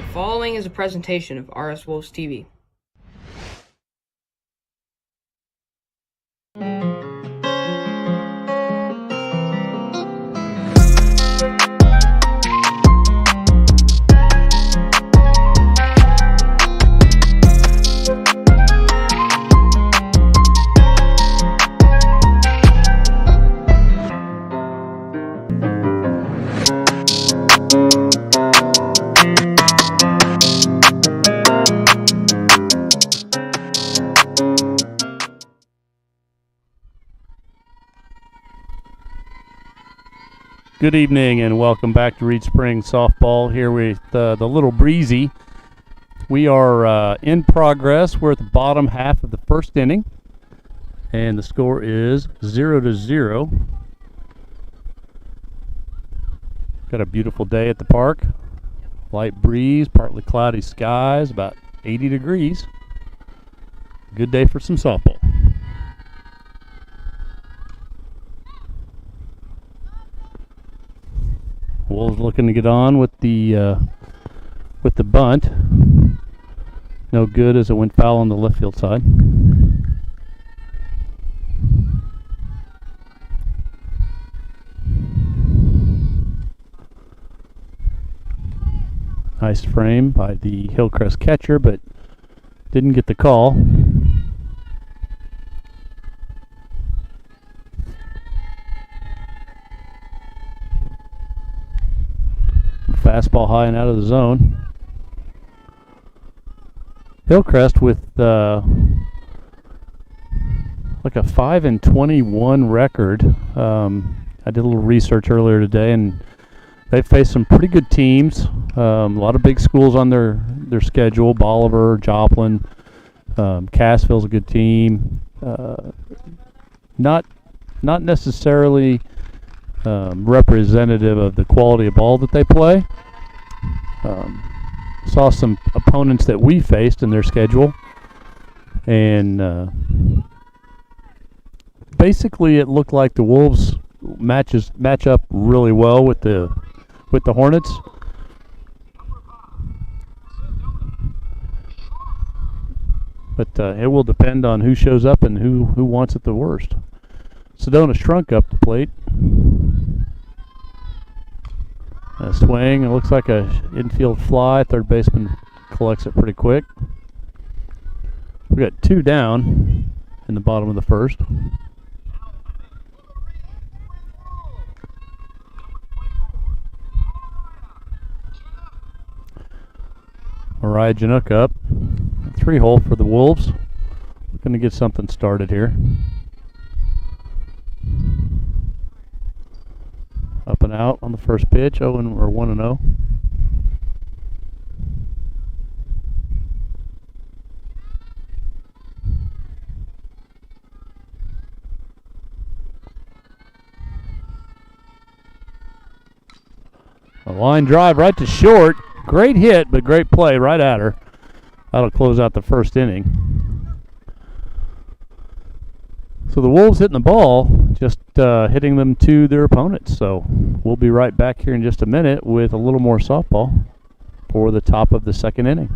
following is a presentation of RS Wolves TV. Good evening and welcome back to Reed Spring Softball here with the Little Breezy. We are in progress. We're at the bottom half of the first inning and the score is 0-0. Got a beautiful day at the park. Light breeze, partly cloudy skies, about 80 degrees. Good day for some softball. Wolves looking to get on with the bunt. No good as it went foul on the left field side. Nice frame by the Hillcrest catcher, but didn't get the call. Fastball high and out of the zone. Hillcrest with like a 5-21 record. I did a little research earlier today, and they faced some pretty good teams. A lot of big schools on their schedule: Bolivar, Joplin, Cassville's a good team. Not necessarily representative of the quality of ball that they play. Saw some opponents that we faced in their schedule, and basically it looked like the Wolves match up really well with the Hornets. But it will depend on who shows up and who wants it the worst. Sedona shrunk up the plate. A swing, it looks like a infield fly. Third baseman collects it pretty quick. We got two down in the bottom of the first. Mariah Janook up. 3-hole for the Wolves. Looking to get something started here. Up and out on the first pitch, 1-0. A line drive right to short. Great hit, but great play right at her. That'll close out the first inning. So the Wolves hitting the ball, just hitting them to their opponents. So we'll be right back here in just a minute with a little more softball for the top of the second inning.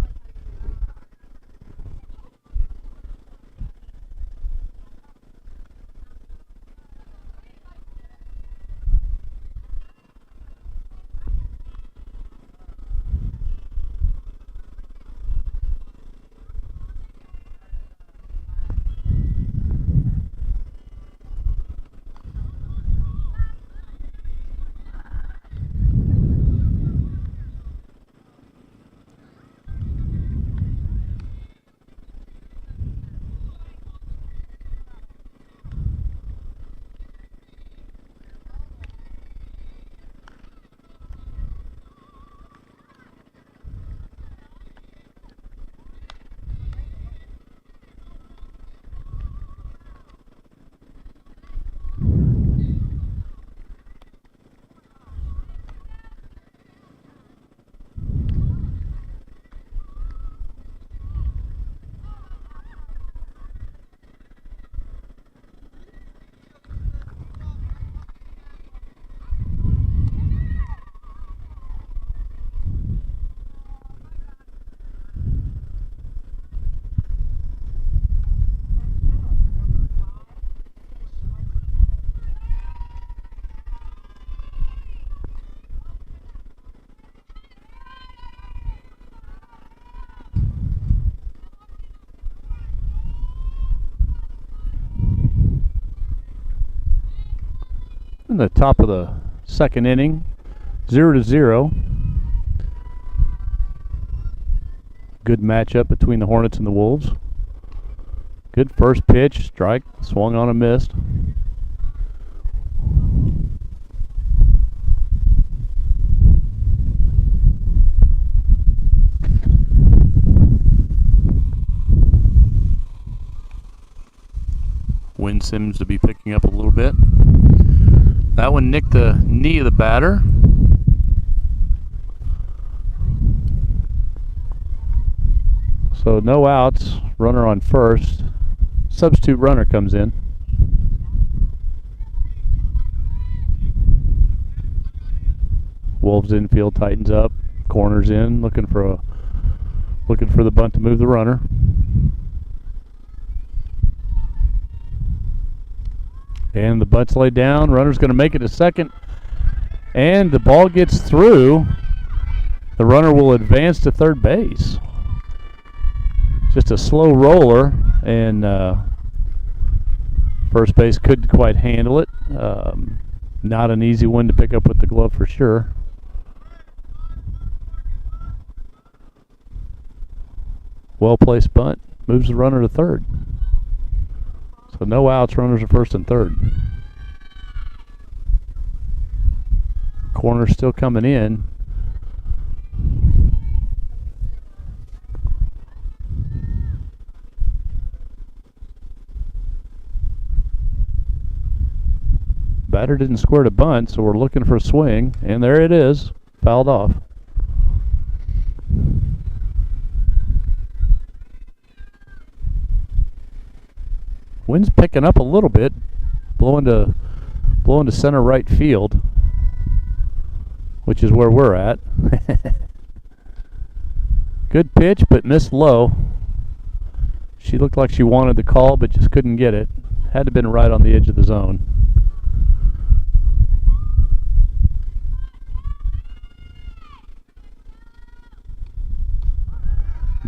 in the top of the second inning, 0-0. Good matchup between the Hornets and the Wolves. Good first pitch, strike, swung on and missed. Wind seems to be picking up a little bit. That one nicked the knee of the batter. So no outs, runner on first. Substitute runner comes in. Wolves infield tightens up, corners in, looking for the bunt to move the runner. And the bunt's laid down. Runner's going to make it to second. And the ball gets through. The runner will advance to third base. Just a slow roller, and first base couldn't quite handle it. Not an easy one to pick up with the glove for sure. Well-placed bunt. Moves the runner to third. So no outs, runners are first and third. Corner still coming in. Batter didn't square to bunt, so we're looking for a swing, and there it is, fouled off. Wind's picking up a little bit, blowing to center right field, which is where we're at. Good pitch, but missed low. She looked like she wanted the call, but just couldn't get it. Had to have been right on the edge of the zone.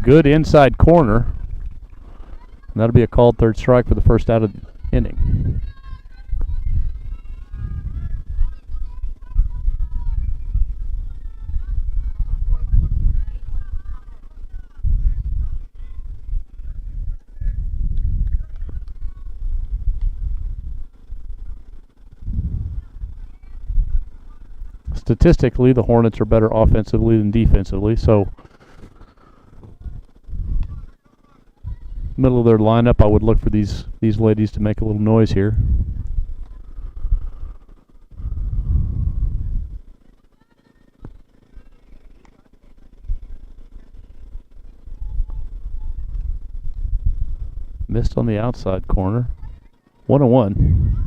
Good inside corner. And that'll be a called third strike for the first out of the inning. Statistically, the Hornets are better offensively than defensively, so middle of their lineup, I would look for these ladies to make a little noise here. Missed on the outside corner. 1-1.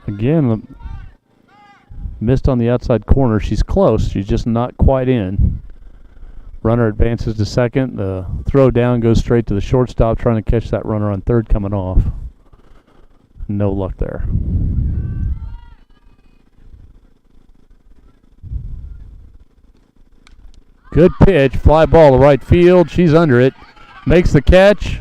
Again, missed on the outside corner. She's close. She's just not quite in. Runner advances to second. The throw down goes straight to the shortstop, trying to catch that runner on third coming off. No luck there. Good pitch. Fly ball to right field. She's under it. Makes the catch.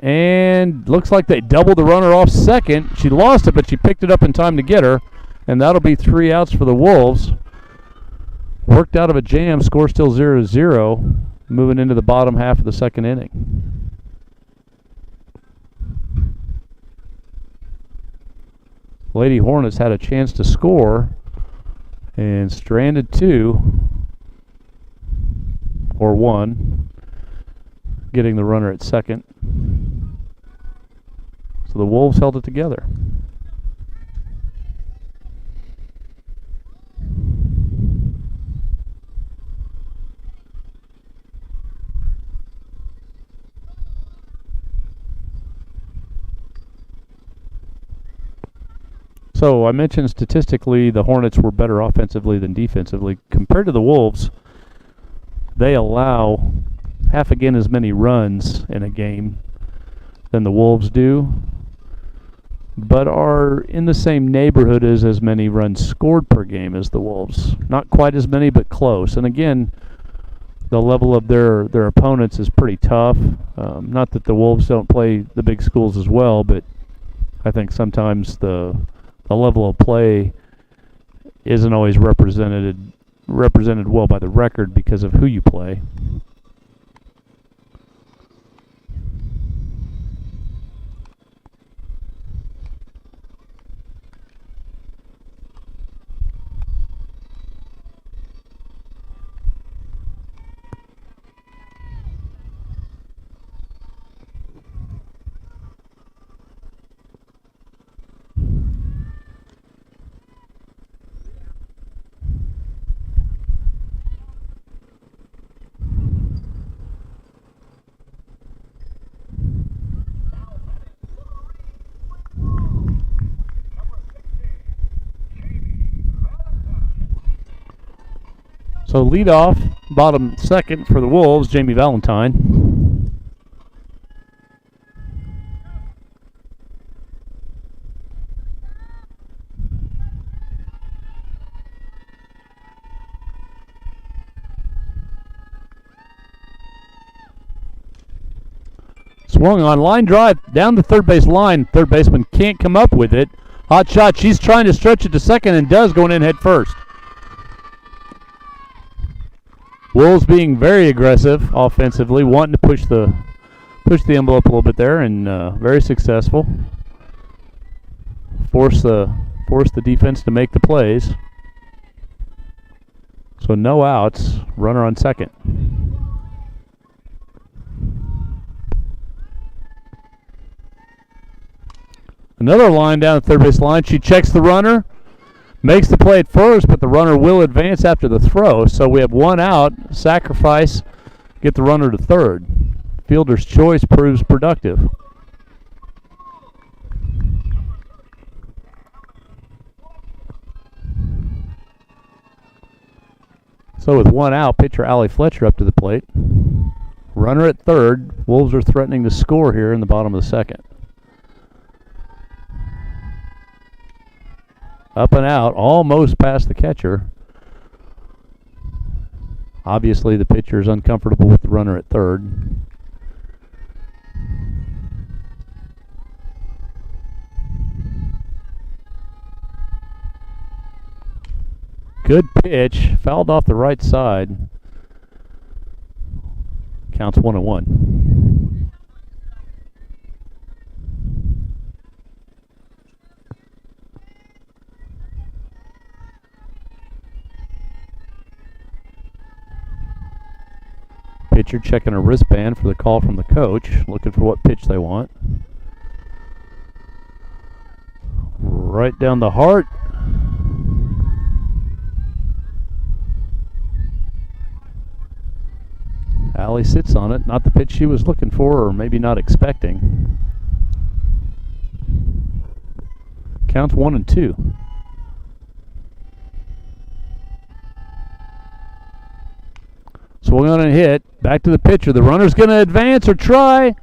And looks like they doubled the runner off second. She lost it, but she picked it up in time to get her. And that'll be 3 outs for the Wolves. Worked out of a jam. Score still 0-0. Moving into the bottom half of the second inning. Lady Hornets had a chance to score and stranded 2 or 1, getting the runner at second. So the Wolves held it together. So I mentioned statistically the Hornets were better offensively than defensively. Compared to the Wolves, they allow half again as many runs in a game than the Wolves do. but are in the same neighborhood as many runs scored per game as the Wolves. Not quite as many, but close. And again, the level of their opponents is pretty tough. Not that the Wolves don't play the big schools as well, but I think sometimes the level of play isn't always represented well by the record because of who you play. So lead off, bottom second for the Wolves, Jamie Valentine. Swung on, line drive down the third base line. Third baseman can't come up with it. Hot shot, she's trying to stretch it to second and does, going in head first. Wolves being very aggressive offensively, wanting to push the envelope a little bit there, and very successful. Force the defense to make the plays. So no outs, runner on second. Another line down the third base line. She checks the runner. Makes the play at first, but the runner will advance after the throw. So we have one out, sacrifice, get the runner to third. Fielder's choice proves productive. So with one out, pitcher Allie Fletcher up to the plate. Runner at third. Wolves are threatening to score here in the bottom of the second. Up and out, almost past the catcher. Obviously, the pitcher is uncomfortable with the runner at third. Good pitch, fouled off the right side. Counts 1-1. Pitcher checking a wristband for the call from the coach, looking for what pitch they want. Right down the heart. Allie sits on it, not the pitch she was looking for, or maybe not expecting. Counts 1-2. Swung on and hit. Back to the pitcher. The runner's going to advance or try.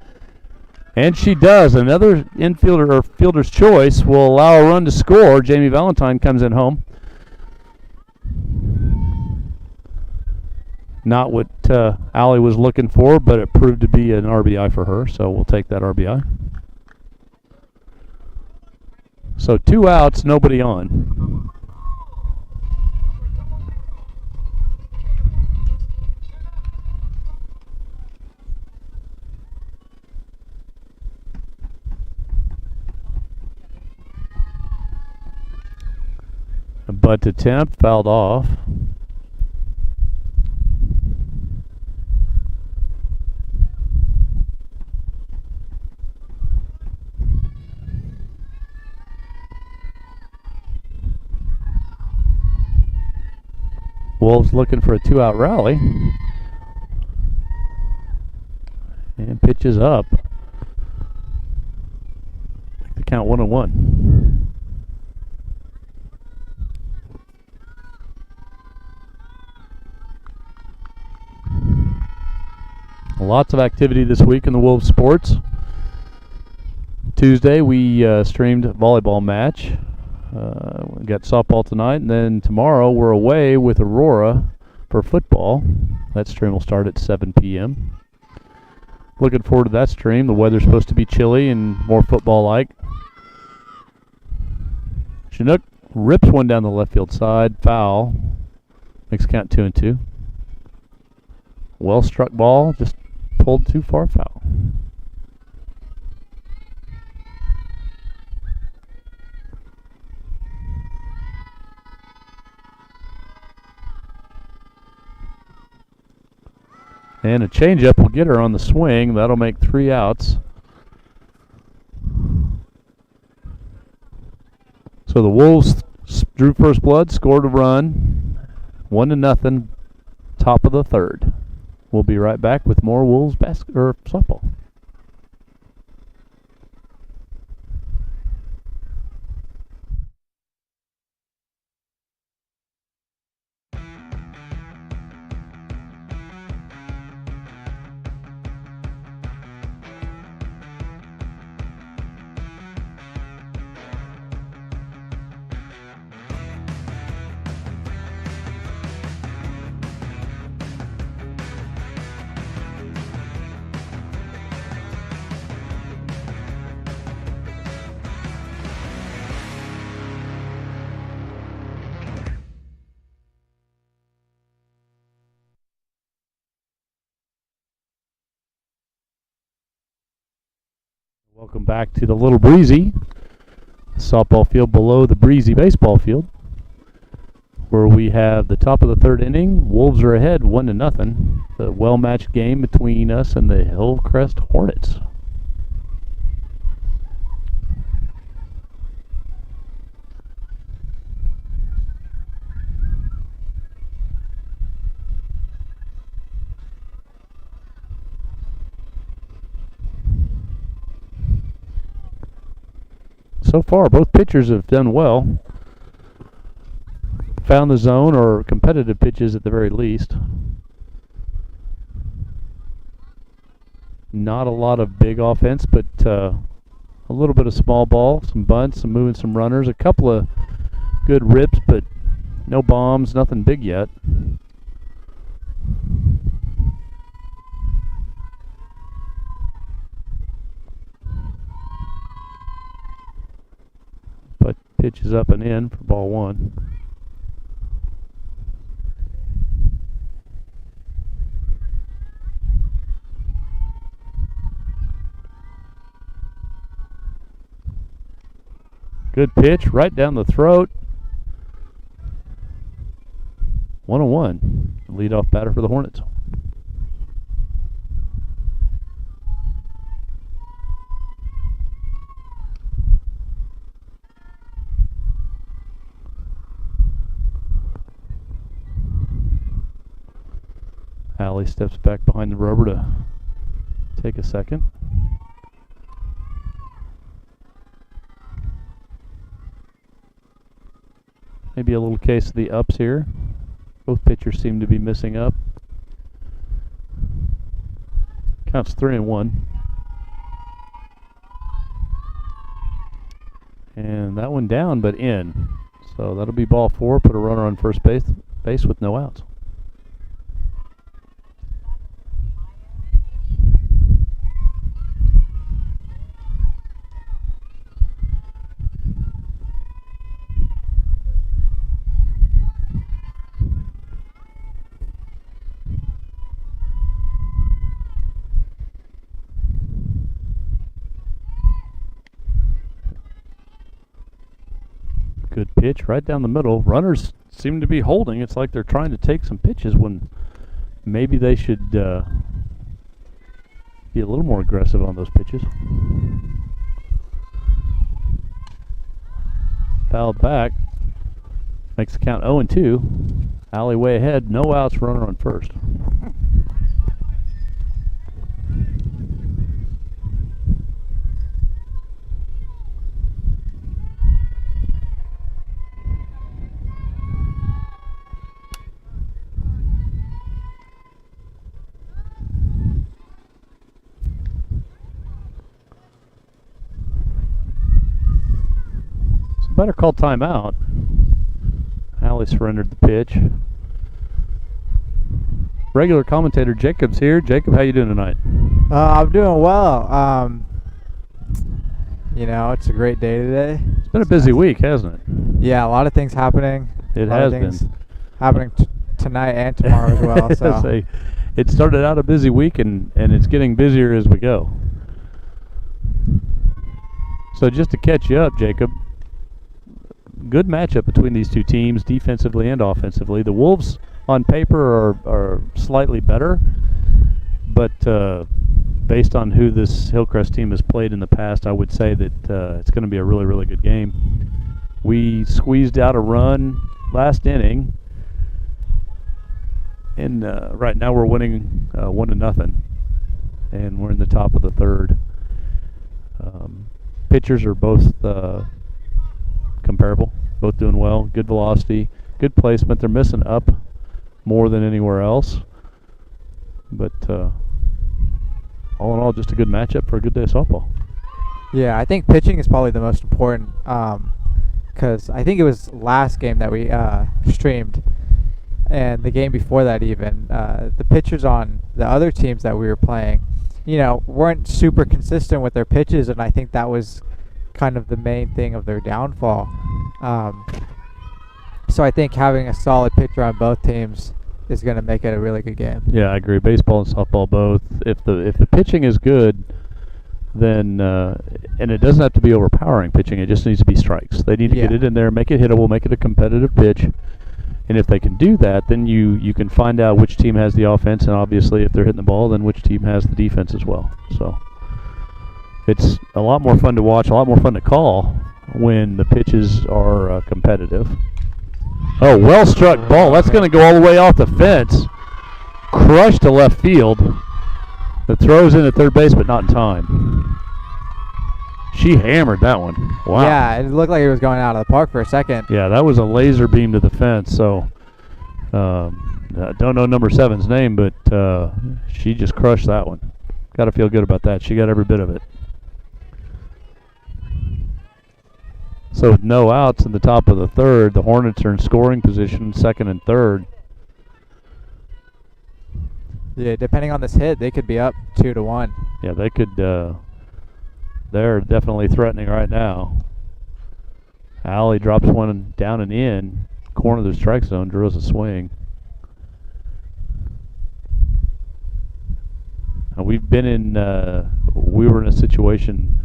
And she does. Another infielder or fielder's choice will allow a run to score. Jamie Valentine comes in home. Not what Allie was looking for, but it proved to be an RBI for her, so we'll take that RBI. So 2 outs, nobody on. A bunt attempt, fouled off. Wolves looking for a 2-out rally. And pitches up. Make the count 1-1. Lots of activity this week in the Wolves sports. Tuesday, we streamed a volleyball match. We got softball tonight, and then tomorrow we're away with Aurora for football. That stream will start at 7 p.m. Looking forward to that stream. The weather's supposed to be chilly and more football-like. Chinook rips one down the left field side. Foul. Makes count 2-2. Well struck ball, just pulled too far. Foul. And a changeup will get her on the swing. That'll make 3 outs. So the Wolves drew first blood, scored a run, 1-0, top of the third. We'll be right back with more Wolves softball. Welcome back to the Little Breezy softball field below the Breezy baseball field, where we have the top of the third inning. Wolves are ahead 1-0. The well-matched game between us and the Hillcrest Hornets. So far, both pitchers have done well. Found the zone, or competitive pitches at the very least. Not a lot of big offense, but a little bit of small ball, some bunts, some moving some runners, a couple of good rips, but no bombs, nothing big yet. But pitch is up and in for ball one. Good pitch right down the throat. 1-1. Leadoff batter for the Hornets. Allie steps back behind the rubber to take a second. Maybe a little case of the ups here. Both pitchers seem to be missing up. Counts 3-1. And that one down, but in. So that'll be ball four. Put a runner on first base with no outs. Good pitch right down the middle. Runners seem to be holding. It's like they're trying to take some pitches when maybe they should be a little more aggressive on those pitches. Fouled back. Makes the count 0-2. Alley way ahead. No outs, runner on first. better call timeout. Allie surrendered the pitch. Regular commentator Jacob's here. Jacob, how you doing tonight? I'm doing well. It's a great day today. It's been a busy week, hasn't it? Yeah, a lot of things happening. It has been. Happening tonight and tomorrow as well. So. It started out a busy week, and it's getting busier as we go. So just to catch you up, Jacob, good matchup between these two teams, defensively and offensively. The Wolves, on paper, are slightly better, but based on who this Hillcrest team has played in the past, I would say that it's going to be a really, really good game. We squeezed out a run last inning, and right now we're winning 1-0, and we're in the top of the third. Pitchers are both comparable, both doing well, good velocity, good placement. They're missing up more than anywhere else, but all in all, just a good matchup for a good day of softball. Yeah, I think pitching is probably the most important, because I think it was last game that we streamed, and the game before that even, the pitchers on the other teams that we were playing, weren't super consistent with their pitches, and I think that was kind of the main thing of their downfall. So I think having a solid pitcher on both teams is going to make it a really good game. Yeah, I agree. Baseball and softball both. If the pitching is good, then and it doesn't have to be overpowering pitching. It just needs to be strikes. They need to get it in there, make it hittable, make it a competitive pitch. And if they can do that, then you can find out which team has the offense, and obviously if they're hitting the ball, then which team has the defense as well. So it's a lot more fun to watch, a lot more fun to call when the pitches are competitive. Oh, well struck ball. That's going to go all the way off the fence. Crushed to left field. The throw's in at third base, but not in time. She hammered that one. Wow. Yeah, it looked like it was going out of the park for a second. Yeah, that was a laser beam to the fence. So, I don't know number 7's name, but she just crushed that one. Got to feel good about that. She got every bit of it. So with no outs in the top of the third, the Hornets are in scoring position, second and third. Yeah, depending on this hit, they could be up 2-1. Yeah, they could. They're definitely threatening right now. Allie drops one down and in. Corner of the strike zone, drills a swing. And we were in a situation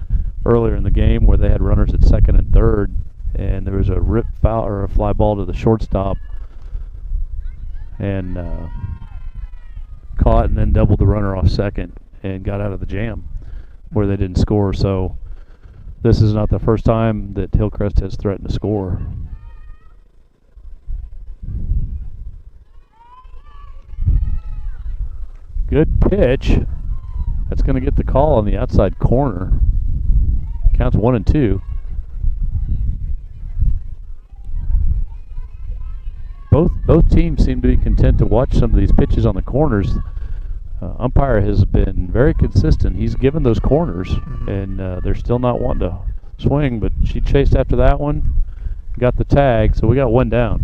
earlier in the game where they had runners at second and third, and there was a rip foul or a fly ball to the shortstop, and caught and then doubled the runner off second and got out of the jam where they didn't score. So this is not the first time that Hillcrest has threatened to score. Good pitch. That's going to get the call on the outside corner. Counts 1-2. Both teams seem to be content to watch some of these pitches on the corners. Umpire has been very consistent. He's given those corners, and they're still not wanting to swing, but she chased after that one, got the tag, so we got one down.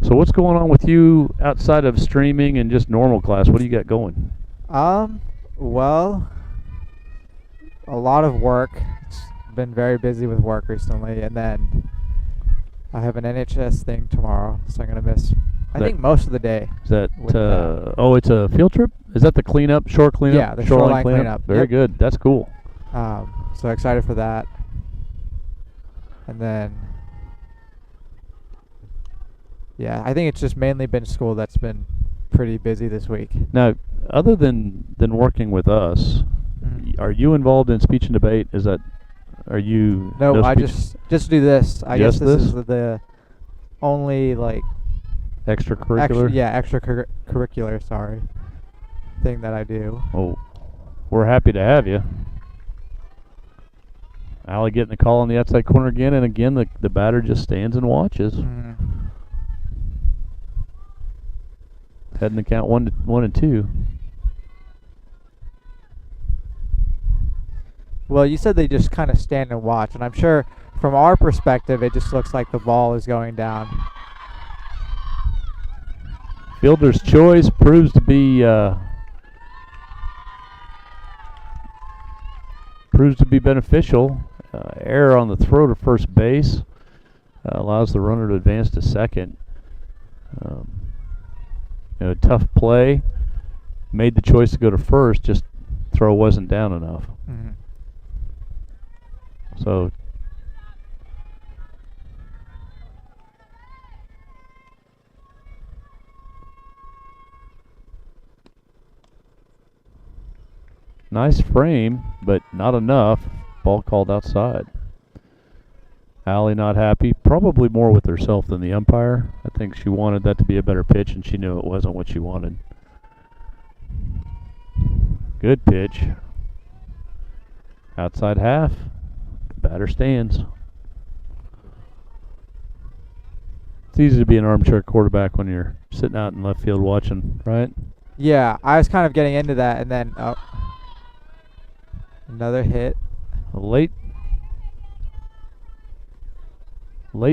So what's going on with you outside of streaming and just normal class? What do you got going? Well, a lot of work. It's been very busy with work recently, and then I have an NHS thing tomorrow, so I'm going to miss, I think, most of the day. Is that, it's a field trip? Is that the cleanup, shore cleanup? Yeah, the shoreline cleanup. Very good. That's cool. So excited for that. And then, yeah, I think it's just mainly been school that's been pretty busy this week. Now, other than working with us, are you involved in speech and debate? Are you? No, I just do this. I guess this is the only extracurricular. Extracurricular. Thing that I do. Oh, we're happy to have you. Allie getting the call on the outside corner again, and again the batter just stands and watches. Heading the count 1-2. Well, you said they just kind of stand and watch, and I'm sure from our perspective, it just looks like the ball is going down. Fielder's choice proves to be beneficial. Error on the throw to first base allows the runner to advance to second. Tough play. Made the choice to go to first. Just throw wasn't down enough. Mm-hmm. So nice frame, but not enough. Ball called outside. Allie not happy, probably more with herself than the umpire. I think she wanted that to be a better pitch, and she knew it wasn't what she wanted. Good pitch. Outside half. Batter stands. It's easy to be an armchair quarterback when you're sitting out in left field watching, right? Yeah, I was kind of getting into that, and then another hit. A late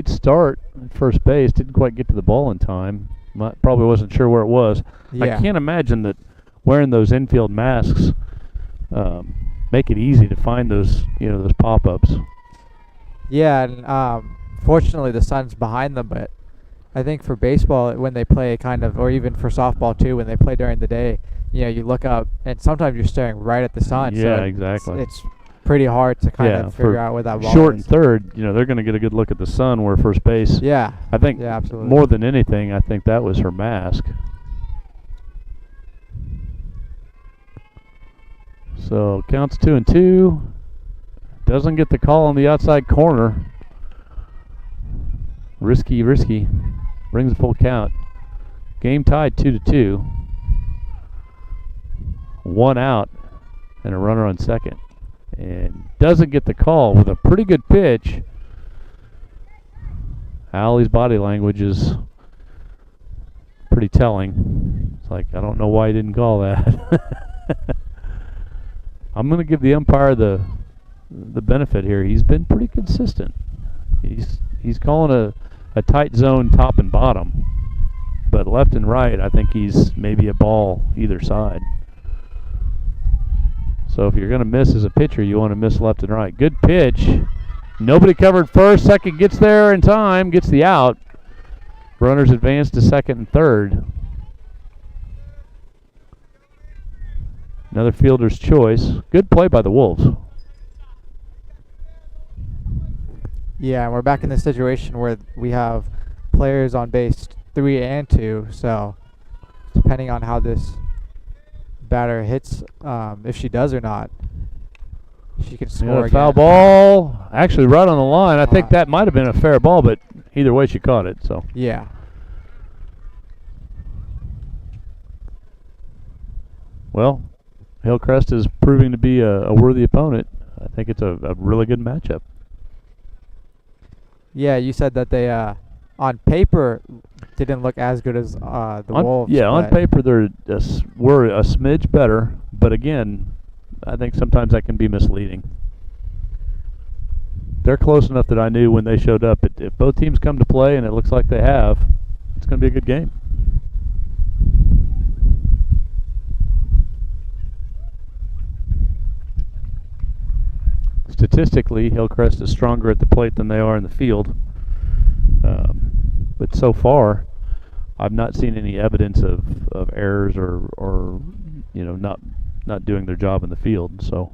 start at first base. Didn't quite get to the ball in time. Probably wasn't sure where it was. Yeah. I can't imagine that wearing those infield masks make it easy to find those pop-ups. Yeah, and fortunately the sun's behind them, but I think for baseball, when they play or even for softball too, when they play during the day, you look up and sometimes you're staring right at the sun. Yeah, so exactly. It's pretty hard to kind of figure out where that ball short is. and third, they're going to get a good look at the sun where first base. Yeah. I think absolutely. More than anything, I think that was her mask. So counts 2-2. Doesn't get the call on the outside corner. Risky. Brings a full count. Game tied 2-2. 1 out and a runner on second. And doesn't get the call with a pretty good pitch. Allie's body language is pretty telling. It's like, I don't know why he didn't call that. I'm going to give the umpire the benefit here. He's been pretty consistent. He's calling a tight zone top and bottom. But left and right, I think he's maybe a ball either side. So if you're going to miss as a pitcher, you want to miss left and right. Good pitch. Nobody covered first. Second gets there in time, gets the out. Runners advance to second and third. Another fielder's choice. Good play by the Wolves. Yeah, and we're back in this situation where we have players on base 3 and 2, so depending on how this batter hits, if she does or not, she can score again. Foul ball, actually right on the line. I think that might have been a fair ball, but either way she caught it. So yeah. Well, Hillcrest is proving to be a worthy opponent. I think it's a really good matchup. Yeah, you said that they on paper didn't look as good as the Wolves. Yeah, on paper we're a smidge better, but again, I think sometimes that can be misleading. They're close enough that I knew when they showed up. If both teams come to play, and it looks like they have, it's going to be a good game. Statistically, Hillcrest is stronger at the plate than they are in the field. But so far, I've not seen any evidence of errors or not doing their job in the field. So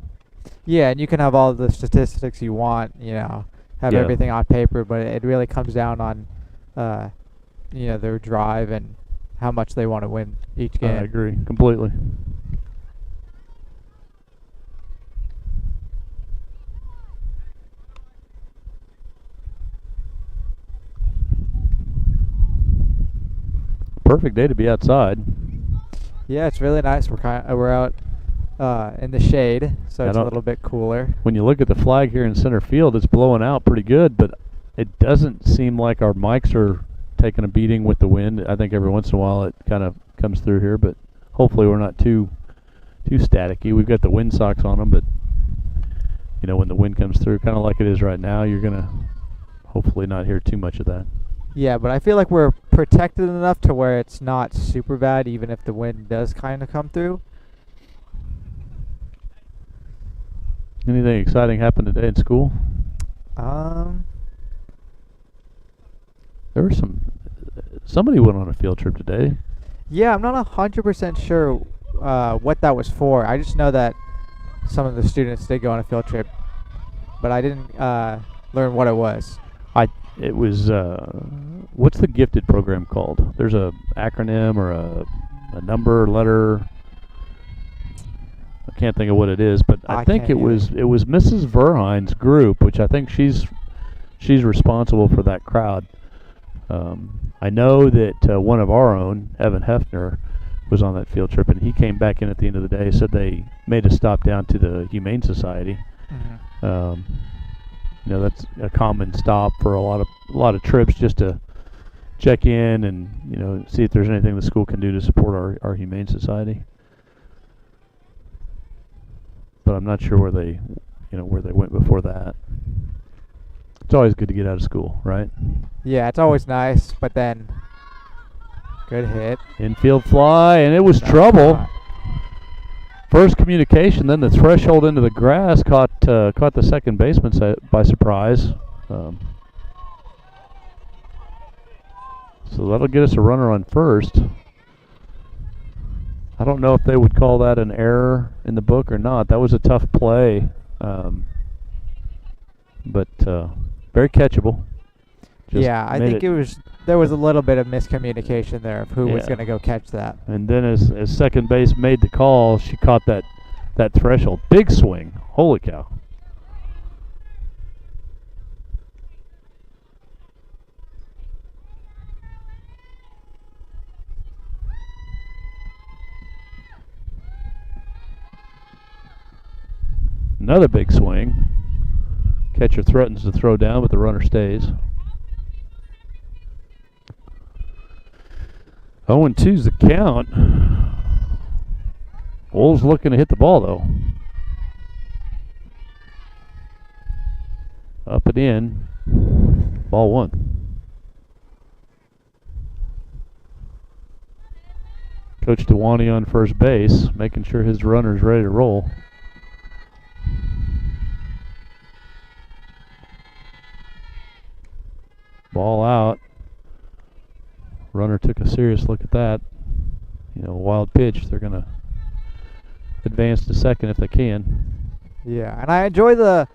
yeah, and you can have all the statistics you want, have everything on paper, but it really comes down on their drive and how much they want to win each game. I agree completely. Perfect day to be outside. Yeah, it's really nice. We're out in the shade, so it's a little bit cooler. When you look at the flag here in center field, it's blowing out pretty good, but it doesn't seem like our mics are taking a beating with the wind. I think every once in a while it kind of comes through here, but hopefully we're not too staticky. We've got the wind socks on them, but you know, when the wind comes through, kind of like it is right now, you're gonna hopefully not hear too much of that. Yeah, but I feel like we're protected enough to where it's not super bad, even if the wind does kind of come through. Anything exciting happened today in school? There was somebody went on a field trip today. Yeah, I'm not 100% sure what that was for. I just know that some of the students did go on a field trip, but I didn't learn what it was. It was what's the gifted program called? There's a acronym or a number, letter. I can't think of what it is, but I think it was Mrs. Verhein's group, which I think she's responsible for that crowd. I know that one of our own, Evan Hefner, was on that field trip, and he came back in at the end of the day. Said they made a stop down to the Humane Society. Mm-hmm. You know, that's a common stop for a lot of trips, just to check in and, you know, see if there's anything the school can do to support our Humane Society. But I'm not sure where they went before that. It's always good to get out of school, right? Yeah, it's always nice, but then good hit. Infield fly, and it was trouble. First communication, then the threshold into the grass caught the second baseman by surprise. So that'll get us a runner on first. I don't know if they would call that an error in the book or not. That was a tough play, but very catchable. Yeah, I think there was a little bit of miscommunication there of who was going to go catch that. And then as second base made the call, she caught that threshold. Big swing. Holy cow. Another big swing. Catcher threatens to throw down, but the runner stays. 0-2's the count. Wolves looking to hit the ball, though. Up and in. Ball one. Coach Dewani on first base, making sure his runner's ready to roll. Ball out. Runner took a serious look at that. You know, wild pitch. They're going to advance to second if they can. Yeah, and I enjoy the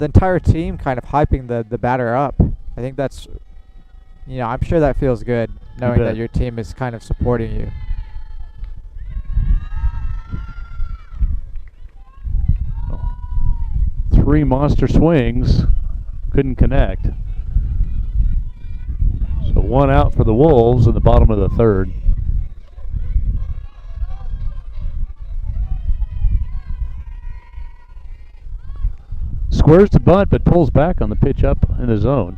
entire team kind of hyping the batter up. I think that's, you know, I'm sure that feels good knowing that your team is kind of supporting you. Three monster swings, couldn't connect. So one out for the Wolves in the bottom of the third. Squares to bunt, but pulls back on the pitch up in the zone.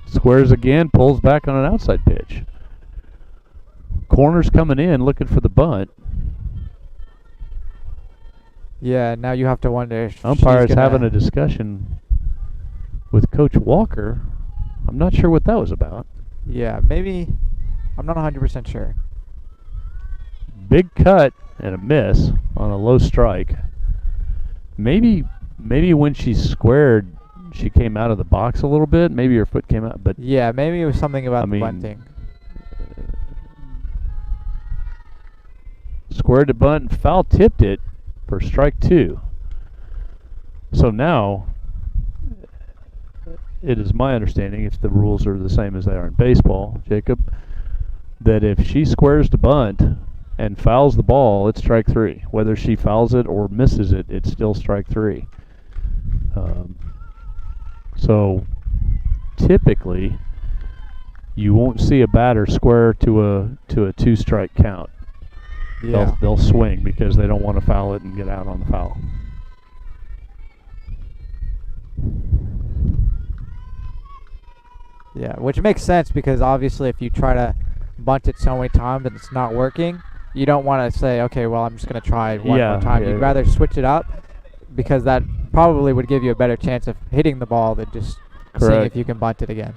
Squares again, pulls back on an outside pitch. Corner's coming in, looking for the bunt. Yeah, now you have to wonder if umpire's having a discussion with Coach Walker. I'm not sure what that was about. Yeah, maybe. I'm not 100% sure. Big cut and a miss on a low strike. Maybe when she squared, she came out of the box a little bit. Maybe her foot came out, but yeah, maybe it was something about the bunting. Squared to bunt and foul tipped it for strike two. So now, it is my understanding, if the rules are the same as they are in baseball, Jacob, that if she squares to bunt and fouls the ball, it's strike three. Whether she fouls it or misses it, it's still strike three. So typically, you won't see a batter square to a 2-strike count. Yeah. They'll swing because they don't want to foul it and get out on the foul. Yeah, which makes sense because obviously if you try to bunt it so many times and it's not working, you don't want to say, okay, well, I'm just going to try it one more time. Yeah. You'd rather switch it up because that probably would give you a better chance of hitting the ball than just seeing Correct. if you can bunt it again.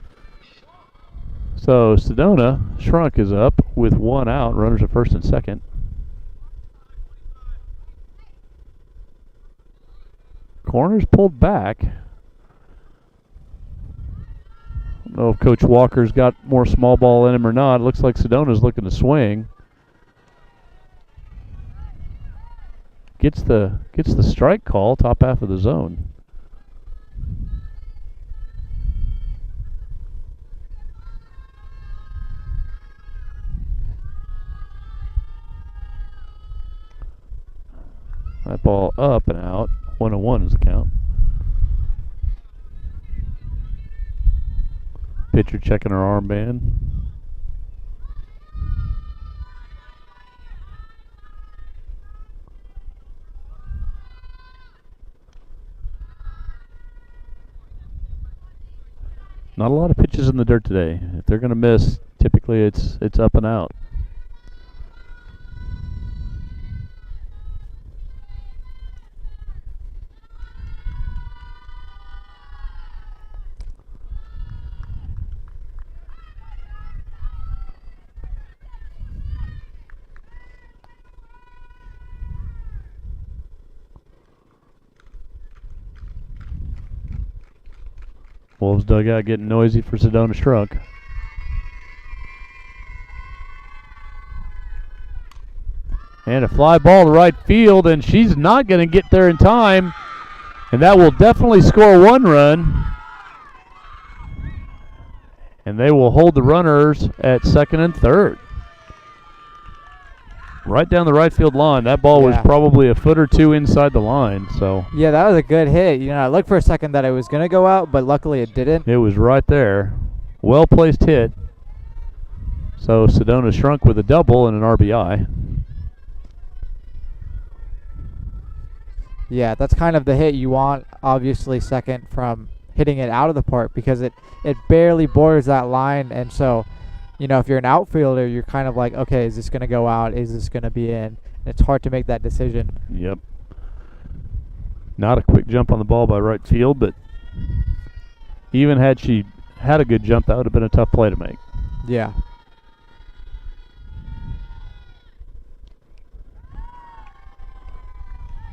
So Sedona Shrunk is up with 1 out, runners at first and second. Corner's pulled back. I don't know if Coach Walker's got more small ball in him or not. It looks like Sedona's looking to swing. Gets the strike call, top half of the zone. That ball up and out. 1-1 is the count. Pitcher checking her armband. Not a lot of pitches in the dirt today. If they're going to miss, typically it's up and out. Wolves dugout getting noisy for Sedona Shrunk. And a fly ball to right field, and she's not going to get there in time. And that will definitely score 1 run. And they will hold the runners at second and third. Right down the right field line. That ball was probably a foot or 2 inside the line. So yeah, that was a good hit. You know, I looked for a second that it was going to go out, but luckily it didn't. it was right there. Well-placed hit. So Sedona Shrunk with a double and an RBI. Yeah, that's kind of the hit you want, obviously, second from hitting it out of the park because it barely borders that line. And so, you know, if you're an outfielder, you're kind of like, okay, is this going to go out? Is this going to be in? And it's hard to make that decision. Yep. Not a quick jump on the ball by right field, but even had she had a good jump, that would have been a tough play to make. Yeah.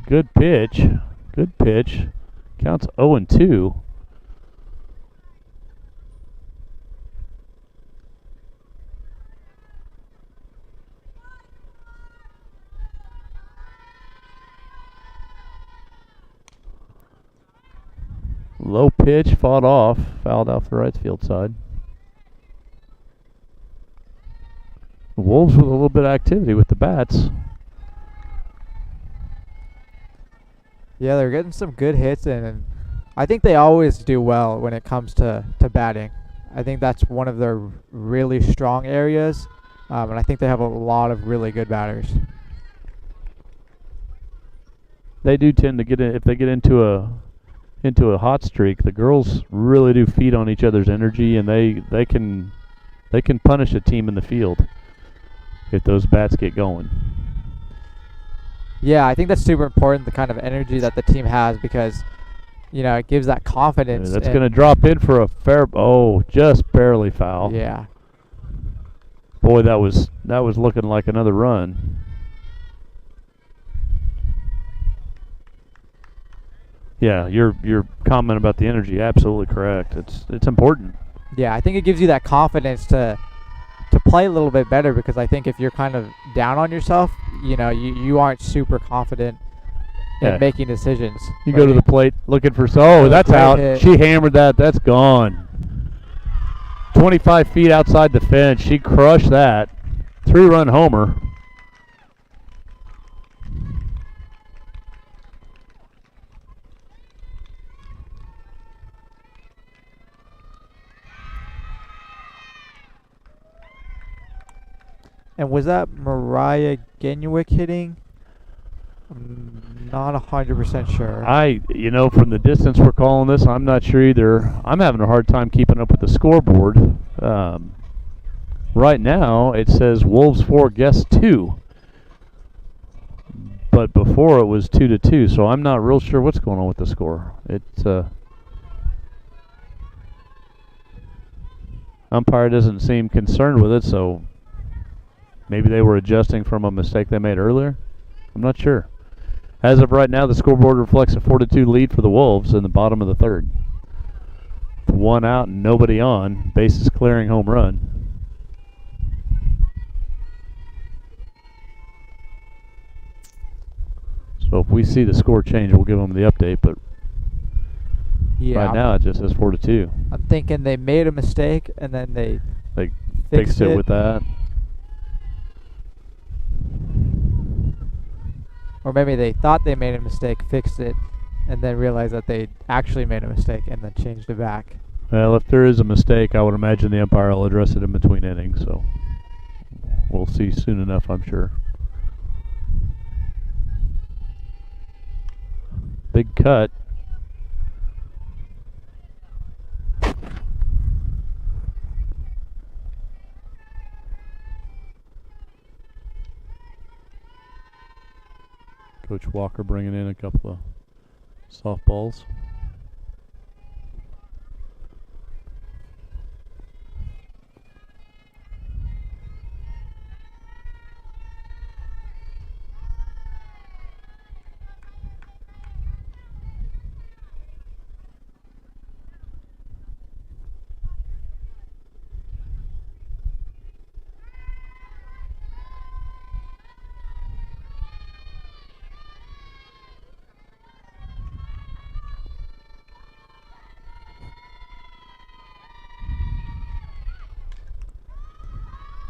Good pitch. Good pitch. Counts 0-2. Low pitch, fought off, fouled off the right field side. The Wolves with a little bit of activity with the bats. Yeah, they're getting some good hits, and I think they always do well when it comes to batting. I think that's one of their really strong areas, and I think they have a lot of really good batters. They do tend to get in, if they get into a hot streak, the girls really do feed on each other's energy, and they can punish a team in the field if those bats get going. Yeah, I think that's super important, the kind of energy that the team has, because, you know, it gives that confidence. Yeah, that's going to drop in for a fair, just barely foul. Yeah. Boy, that was looking like another run. Yeah, your comment about the energy, absolutely correct. It's important. Yeah, I think it gives you that confidence to play a little bit better, because I think if you're kind of down on yourself, you know, you aren't super confident in making decisions. You go to the plate looking for that's out. Hit. She hammered that. That's gone. 25 feet outside the fence. She crushed that. 3-run homer. And was that Mariah Genuick hitting? I'm not 100% sure. From the distance we're calling this, I'm not sure either. I'm having a hard time keeping up with the scoreboard. Right now, it says Wolves 4, Guests 2. But before it was 2-2, so I'm not real sure what's going on with the score. Umpire doesn't seem concerned with it, so maybe they were adjusting from a mistake they made earlier. I'm not sure. As of right now, the scoreboard reflects a 4-2 lead for the Wolves in the bottom of the third. 1 out and nobody on. Bases clearing, home run. So if we see the score change, we'll give them the update. But right now, it just says 4-2. I'm thinking they made a mistake and then they fixed it with that. Or maybe they thought they made a mistake, fixed it, and then realized that they actually made a mistake and then changed it back. Well, if there is a mistake, I would imagine the umpire will address it in between innings. So we'll see soon enough, I'm sure. Big cut. Coach Walker bringing in a couple of softballs.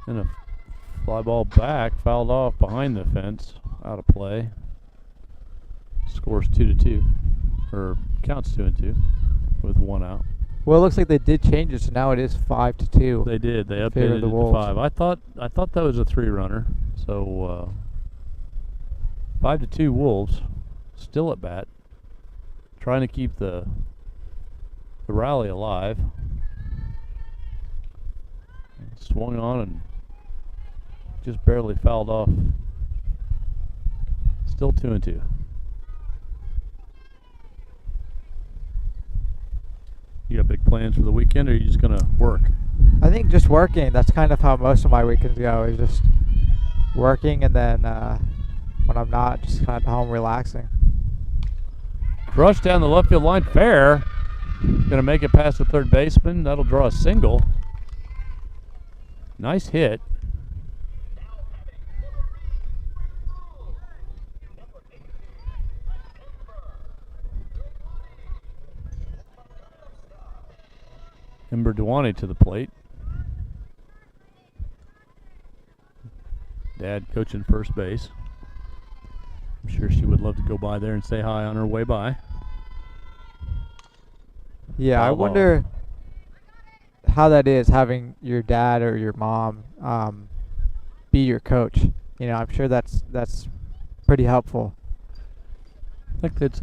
And a fly ball back, fouled off behind the fence, out of play. Scores 2-2, or counts 2-2, with 1 out. Well, it looks like they did change it, so now it is 5-2. They did. They in favor updated of the it to Wolves. 5. I thought that was a 3-runner. So 5-2 Wolves, still at bat, trying to keep the rally alive. Swung on and just barely fouled off. Still 2-2. You got big plans for the weekend, or are you just gonna work? I think just working. That's kind of how most of my weekends go, is just working, and then when I'm not, just kind of home relaxing. Rush down the left field line, fair. Gonna make it past the third baseman. That'll draw a single. Nice hit. Ember Duane to the plate. Dad coaching first base. I'm sure she would love to go by there and say hi on her way by. Yeah, I wonder how that is, having your dad or your mom be your coach. You know, I'm sure that's pretty helpful. I think that's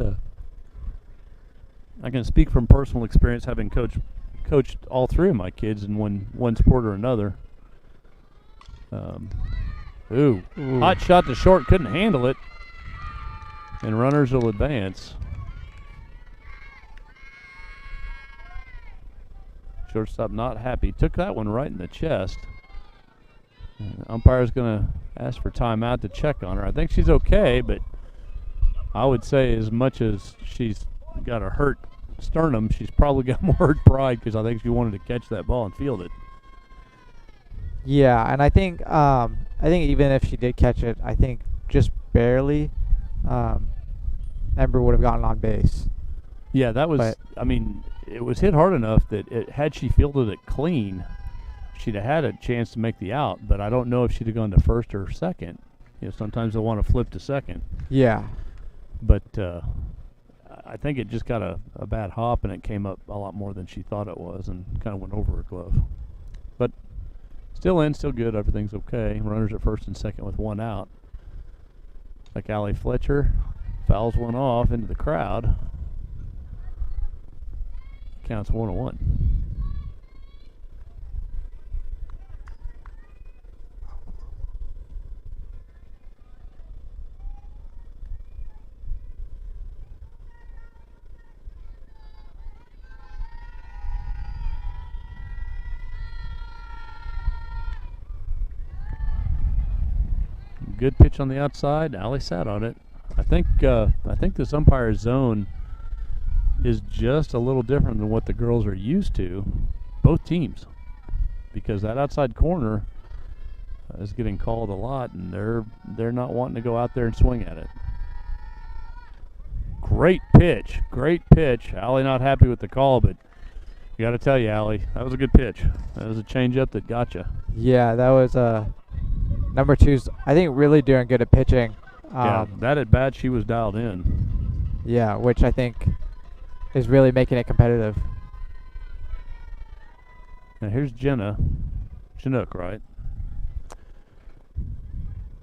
I can speak from personal experience, having coached all 3 of my kids in one sport or another. Ooh. Hot shot to short, couldn't handle it. And runners will advance. Shortstop not happy. Took that one right in the chest. Umpire's going to ask for timeout to check on her. I think she's okay, but I would say as much as she's got a hurt sternum, she's probably got more hurt pride, because I think she wanted to catch that ball and field it. Yeah, and I think even if she did catch it, I think just barely, Ember would have gotten on base. Yeah, that was. I mean, it was hit hard enough that had she fielded it clean, she'd have had a chance to make the out. But I don't know if she'd have gone to first or second. You know, sometimes they want to flip to second. Yeah. But I think it just got a bad hop, and it came up a lot more than she thought it was, and kind of went over her glove. But Still in, still good. Everything's okay. Runners at first and second with one out. Like Allie Fletcher fouls one off into the crowd. Counts 1-1. Good pitch on the outside. Allie sat on it. I think this umpire's zone is just a little different than what the girls are used to, both teams, because that outside corner is getting called a lot, and they're not wanting to go out there and swing at it. Great pitch. Allie not happy with the call, but you got to tell you, Allie, that was a good pitch. That was a changeup that got you. Yeah, that was number 2's, I think, really doing good at pitching. Yeah, that at bat, she was dialed in. Yeah, which I think is really making it competitive. Now here's Jenna. Chinook, right?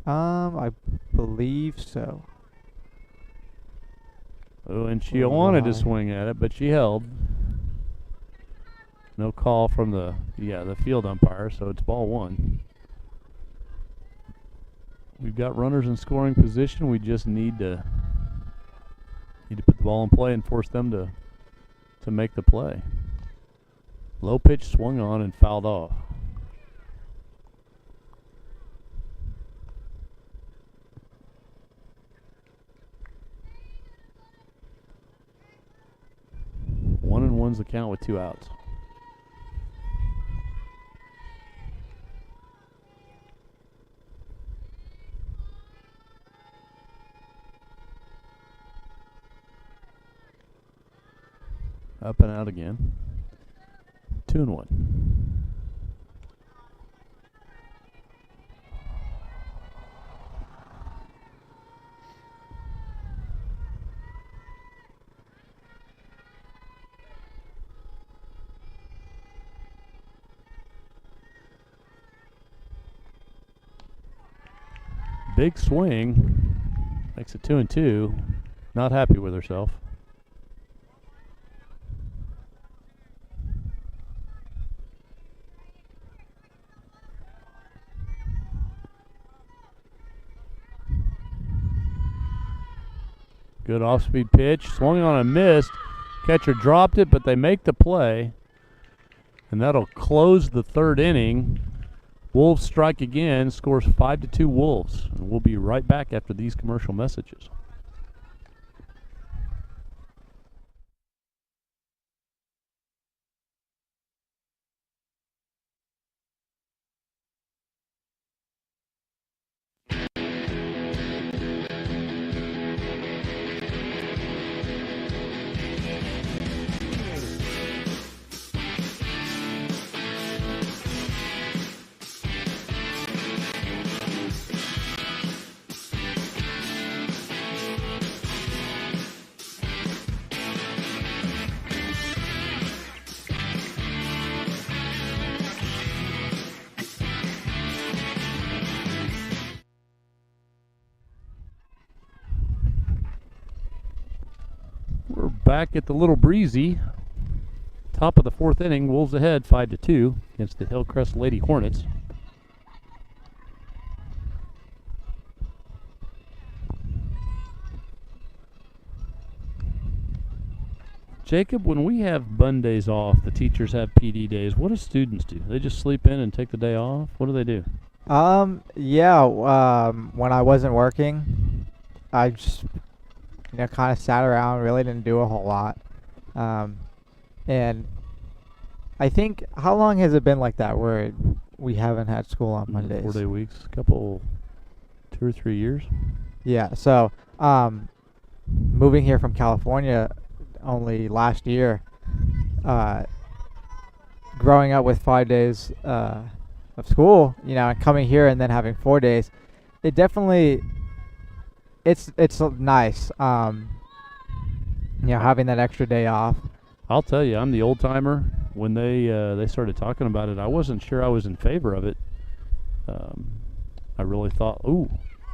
I believe so. Oh, and she wanted to swing at it, but she held. No call from the field umpire, so it's ball one. We've got runners in scoring position. We just need to put the ball in play and force them to make the play. Low pitch swung on and fouled off. One and one's the count with 2 outs. Up and out again. 2-1. Big swing. Makes it 2-2. Not happy with herself. Good off-speed pitch. Swung on and missed. Catcher dropped it, but they make the play. And that'll close the 3rd inning. Wolves strike again, scores 5-2 Wolves. And we'll be right back after these commercial messages. We're back at the Little Breezy. Top of the 4th inning. Wolves ahead 5-2 against the Hillcrest Lady Hornets. Jacob, when we have bun days off, the teachers have PD days. What do students do? They just sleep in and take the day off? What do they do? When I wasn't working, I just kind of sat around, really didn't do a whole lot. And I think, how long has it been like that where we haven't had school on Mondays? 4-day weeks, 2 or 3 years. Yeah, so moving here from California only last year, growing up with 5 days of school, and coming here and then having 4 days, it definitely, it's nice, having that extra day off. I'll tell you, I'm the old timer. When they started talking about it, I wasn't sure I was in favor of it. I really thought,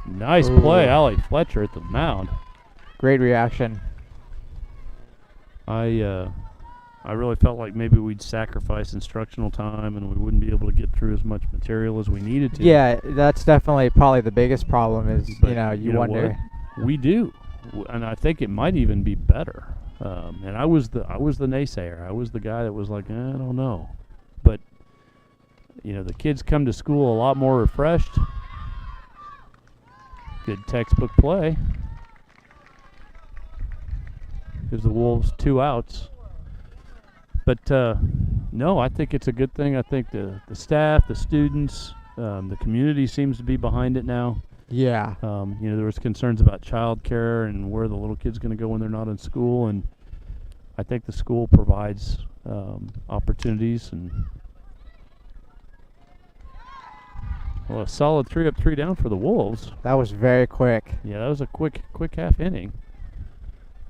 nice play, Allie Fletcher at the mound. Great reaction. I really felt like maybe we'd sacrifice instructional time and we wouldn't be able to get through as much material as we needed to. Yeah, that's definitely probably the biggest problem is, But you wonder. What? We do. And I think it might even be better. And I was the naysayer. I was the guy that was like, I don't know. But, the kids come to school a lot more refreshed. Good textbook play. Gives the Wolves 2 outs. But, no, I think it's a good thing. I think the staff, the students, the community seems to be behind it now. Yeah. There was concerns about child care and where the little kid's going to go when they're not in school. And I think the school provides opportunities. And, a solid 3 up, 3 down for the Wolves. That was very quick. Yeah, that was a quick half inning.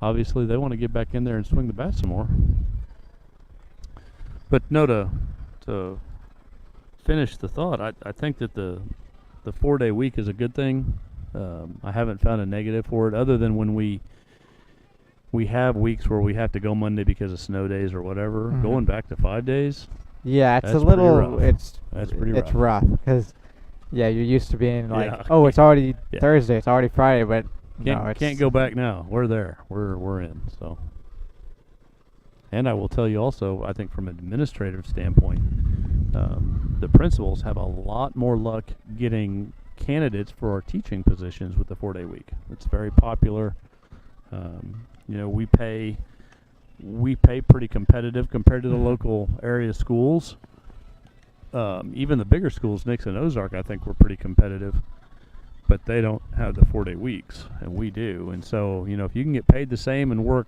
Obviously, they want to get back in there and swing the bat some more. But no, to finish the thought, I think that the 4-day week is a good thing. I haven't found a negative for it, other than when we have weeks where we have to go Monday because of snow days or whatever. Mm-hmm. Going back to 5 days. Yeah, it's that's a little. rough. It's pretty rough. It's rough because, you're used to being like, Yeah. it's already Yeah. Thursday, it's already Friday, but Can't go back now. We're there. We're in. So. And I will tell you also, I think from an administrative standpoint, the principals have a lot more luck getting candidates for our teaching positions with the 4-day week. It's very popular. We pay pretty competitive compared to the local area schools. Even the bigger schools, Nix and Ozark, I think we're pretty competitive. But they don't have the 4-day weeks, and we do. And so, if you can get paid the same and work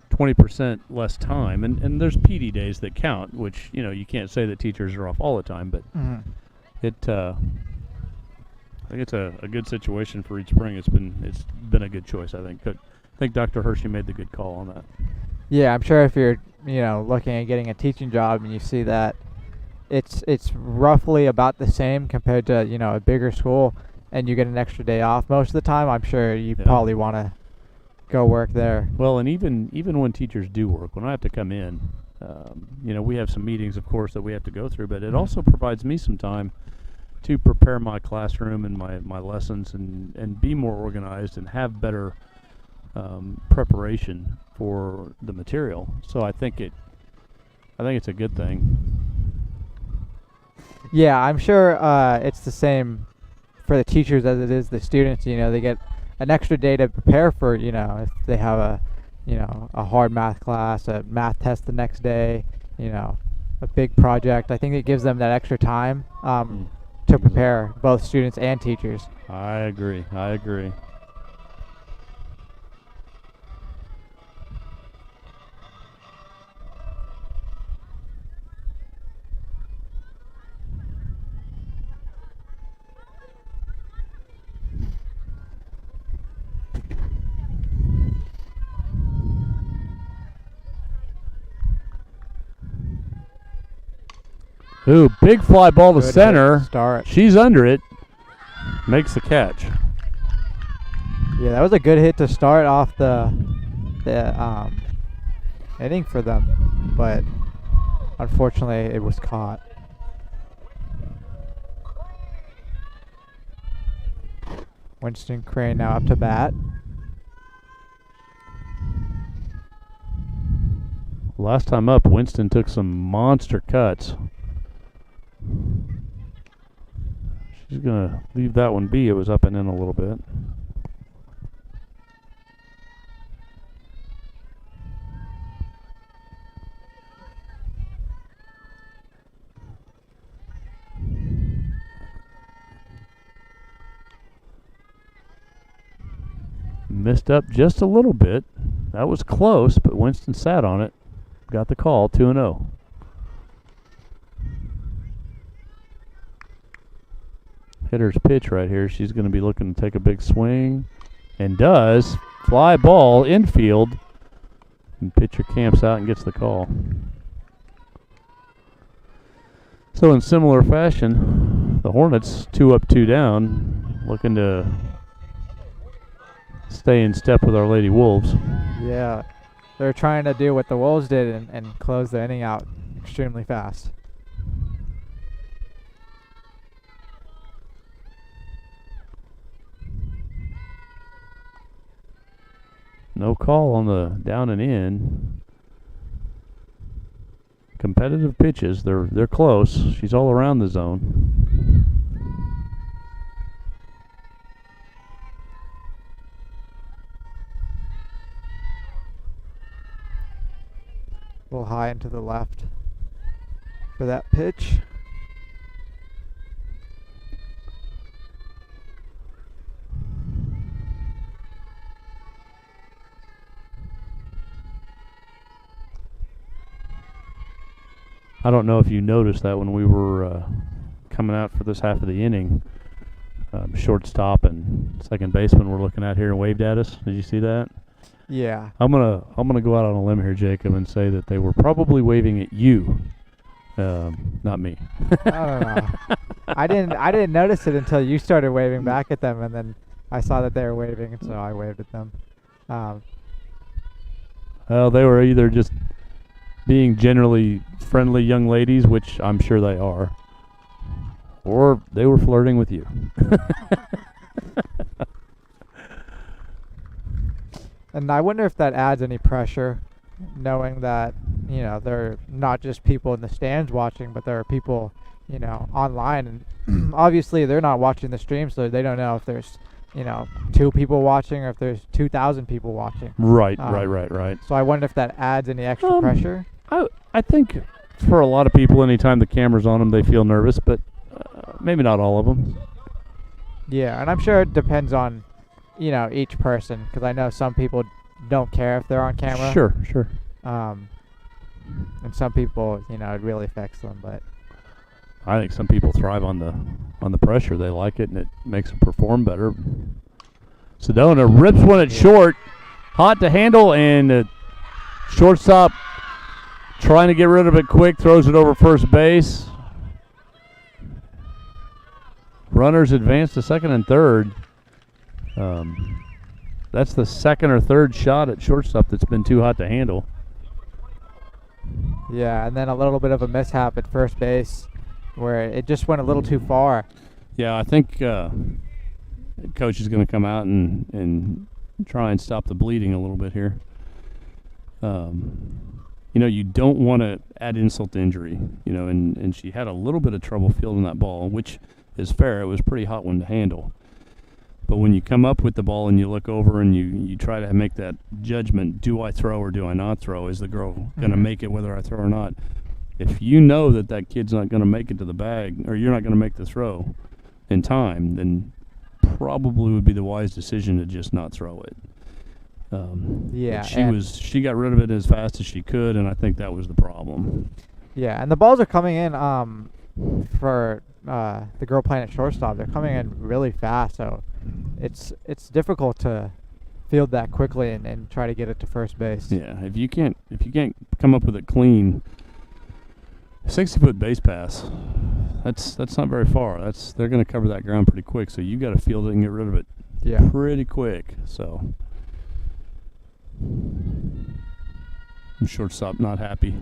20% less time, and there's PD days that count, which, you can't say that teachers are off all the time, but I think it's a good situation for each spring. It's been a good choice, I think. I think Dr. Hershey made the good call on that. Yeah, I'm sure if you're, looking at getting a teaching job and you see that it's roughly about the same compared to, a bigger school, and you get an extra day off most of the time, I'm sure you probably want to go work there. Well, and even when teachers do work, when I have to come in, we have some meetings, of course, that we have to go through, but it also provides me some time to prepare my classroom and my lessons and be more organized and have better preparation for the material. So I think it's a good thing. Yeah, I'm sure it's the same for the teachers as it is the students. They get an extra day to prepare for, if they have a hard math class, a math test the next day, a big project. I think it gives them that extra time to prepare, both students and teachers. I agree. Ooh, big fly ball to Good center. Start. She's under it. Makes the catch. Yeah, that was a good hit to start off the inning for them, but unfortunately it was caught. Winston Crane now up to bat. Last time up, Winston took some monster cuts. She's going to leave that one be. It was up and in a little bit. Missed up just a little bit. That was close, but Winston sat on it. Got the call, 2-0. Hitter's pitch right here. She's going to be looking to take a big swing. And does. Fly ball, infield. And pitcher camps out and gets the call. So in similar fashion, the Hornets 2 up, 2 down, looking to stay in step with our Lady Wolves. Yeah, they're trying to do what the Wolves did and close the inning out extremely fast. No call on the down and in. Competitive pitches. They're close. She's all around the zone. A little high into the left for that pitch. I don't know if you noticed that when we were coming out for this half of the inning. Shortstop and second baseman were looking out here and waved at us. Did you see that? Yeah. I'm gonna go out on a limb here, Jacob, and say that they were probably waving at you, not me. I don't know. I didn't notice it until you started waving back at them, and then I saw that they were waving, and so I waved at them. Well, they were either just being generally friendly young ladies, which I'm sure they are, or they were flirting with you. And I wonder if that adds any pressure, knowing that, they're not just people in the stands watching, but there are people, online. And obviously they're not watching the stream, so they don't know if there's, 2 people watching or if there's 2,000 people watching. Right. So I wonder if that adds any extra pressure. I think for a lot of people, anytime the camera's on them, they feel nervous, but maybe not all of them. Yeah, and I'm sure it depends on, each person, because I know some people don't care if they're on camera. Sure. And some people, it really affects them. But I think some people thrive on the pressure. They like it, and it makes them perform better. Sedona rips one at short, hot to handle, and shortstop trying to get rid of it quick, throws it over first base. Runners advance to second and third. That's the second or third shot at shortstop that's been too hot to handle. Yeah, and then a little bit of a mishap at first base where it just went a little too far. Yeah, I think coach is going to come out and try and stop the bleeding a little bit here. You don't want to add insult to injury, and she had a little bit of trouble fielding that ball, which is fair. It was a pretty hot one to handle. But when you come up with the ball and you look over and you try to make that judgment, do I throw or do I not throw? Is the girl going to make it whether I throw or not? If you know that kid's not going to make it to the bag, or you're not going to make the throw in time, then probably would be the wise decision to just not throw it. Yeah, she got rid of it as fast as she could, and I think that was the problem. Yeah, and the balls are coming in for the girl playing at shortstop. They're coming in really fast, so it's difficult to field that quickly and try to get it to first base. Yeah, if you can't come up with it clean, 60-foot base pass, that's not very far. They're going to cover that ground pretty quick, so you got to field it and get rid of it pretty quick. So shortstop not happy.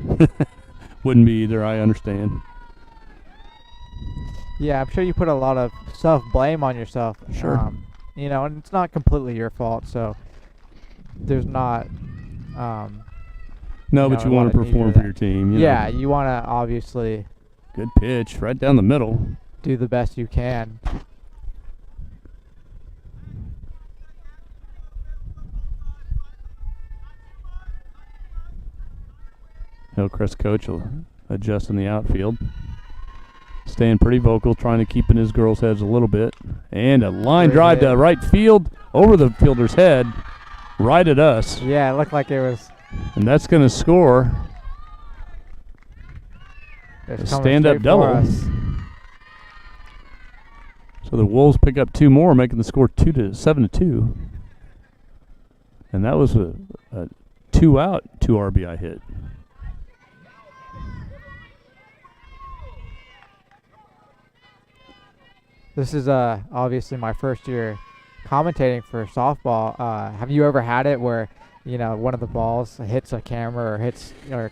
Wouldn't be either, I understand. Yeah, I'm sure you put a lot of self-blame on yourself. Sure. And it's not completely your fault, so there's not... no, but you want to perform for your team. Yeah, you want to obviously... Good pitch, right down the middle. Do the best you can. Hillcrest coach will adjust in the outfield. Staying pretty vocal, trying to keep in his girls' heads a little bit. And a line drive to right field, over the fielder's head, right at us. Yeah, it looked like it was. And that's going to score a stand-up double. So the Wolves pick up 2 more, making the score 7-2. And that was a 2-out, 2 RBI hit. This is obviously my first year commentating for softball. Have you ever had it where, one of the balls hits a camera or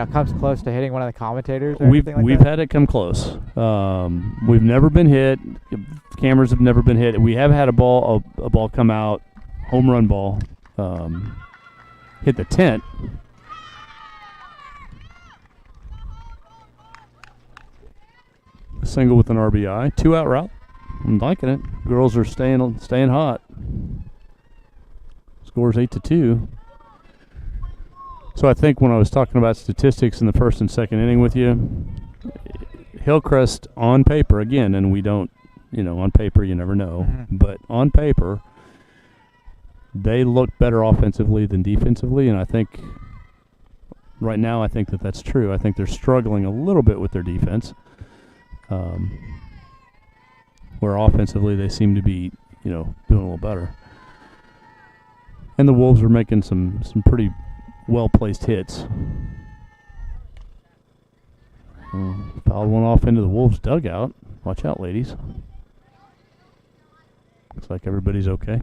comes close to hitting one of the commentators? Or We've anything like that? had it come close. We've never been hit. Cameras have never been hit. We have had a ball come out, home run ball, hit the tent. A single with an RBI, 2-out route. I'm liking it. Girls are staying hot. Scores 8-2. So I think when I was talking about statistics in the first and second inning with you, Hillcrest on paper again, and we don't, on paper you never know, but on paper they look better offensively than defensively, and I think right now I think that's true. I think they're struggling a little bit with their defense. Where offensively they seem to be, doing a little better. And the Wolves are making some pretty well-placed hits. Fouled one off into the Wolves' dugout. Watch out, ladies. Looks like everybody's okay.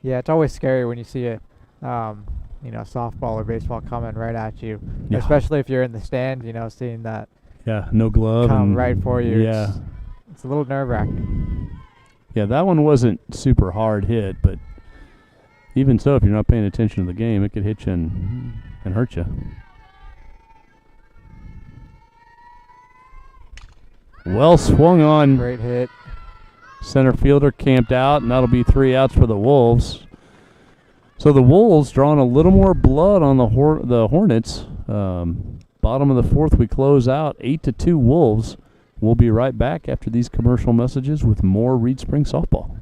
Yeah, it's always scary when you see a softball or baseball coming right at you, especially if you're in the stand, seeing that. Yeah, no glove. Come right for you. Yeah. It's a little nerve-wracking. Yeah, that one wasn't super hard hit, but even so, if you're not paying attention to the game, it could hit you and hurt you. Well swung on. Great hit. Center fielder camped out, and that'll be 3 outs for the Wolves. So the Wolves drawing a little more blood on the Hornets. Bottom of the fourth, we close out 8-2 Wolves. We'll be right back after these commercial messages with more Reed Spring softball.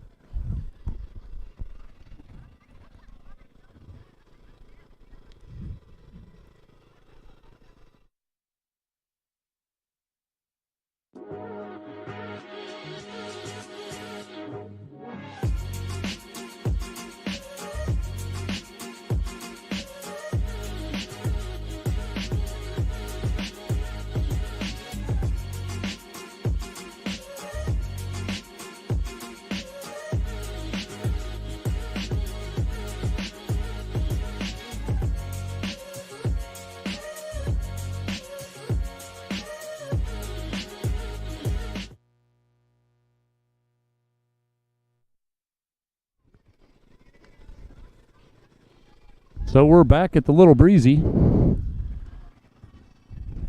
So we're back at the Little Breezy.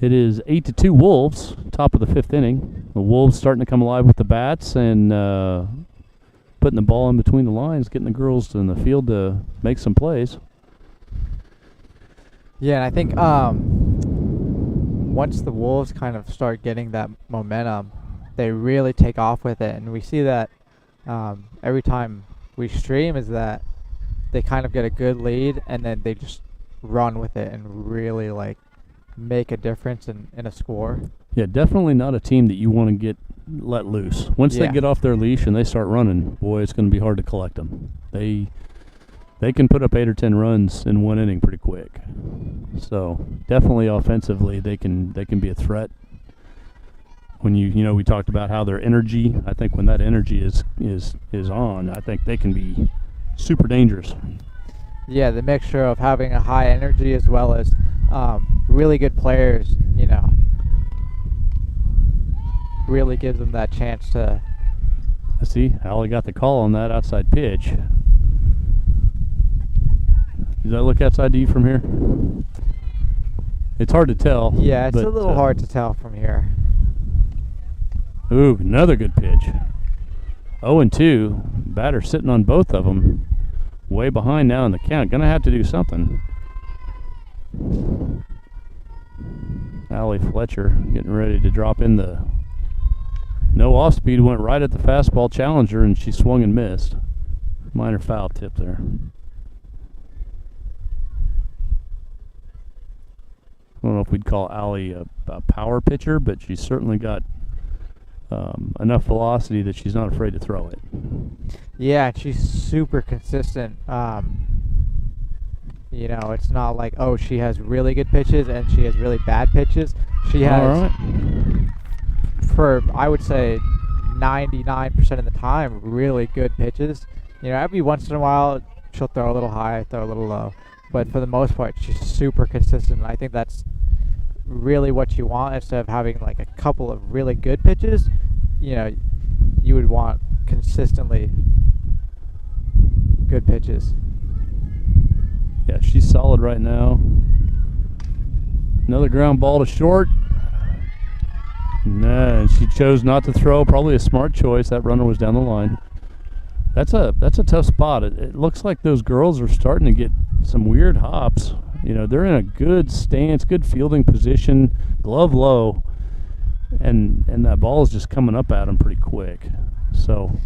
It is 8-2 Wolves, top of the fifth inning. The Wolves starting to come alive with the bats and putting the ball in between the lines, getting the girls in the field to make some plays. Yeah, and I think once the Wolves kind of start getting that momentum, they really take off with it. And we see that every time we stream is that they kind of get a good lead and then they just run with it and really make a difference in a score. Yeah, definitely not a team that you want to get let loose. Once they get off their leash and they start running, boy, it's going to be hard to collect them. They can put up 8 or 10 runs in one inning pretty quick. So definitely offensively, they can be a threat. When we talked about how their energy, I think when that energy is on, I think they can be super dangerous. Yeah, the mixture of having a high energy as well as really good players, really gives them that chance to. I see. Allie got the call on that outside pitch. Does that look outside to you from here? It's hard to tell. Yeah, it's a little hard to tell from here. Ooh, another good pitch. 0-2. Batter sitting on both of them. Way behind now in the count. Gonna have to do something. Allie Fletcher getting ready to drop in the. No off speed, went right at the fastball challenger, and she swung and missed. Minor foul tip there. I don't know if we'd call Allie a power pitcher, but she's certainly got enough velocity that she's not afraid to throw it. Yeah, she's super consistent. It's not like, she has really good pitches and she has really bad pitches. She has for, I would say, 99% of the time, really good pitches. Every once in a while, she'll throw a little high, throw a little low. But for the most part, she's super consistent. I think that's really what you want. Instead of having like a couple of really good pitches, you would want consistently good pitches. Yeah, she's solid right now. Another ground ball to short. Nah, she chose not to throw. Probably a smart choice. That runner was down the line. That's a tough spot. It looks like those girls are starting to get some weird hops. They're in a good stance, good fielding position, glove low, and that ball is just coming up at them pretty quick. So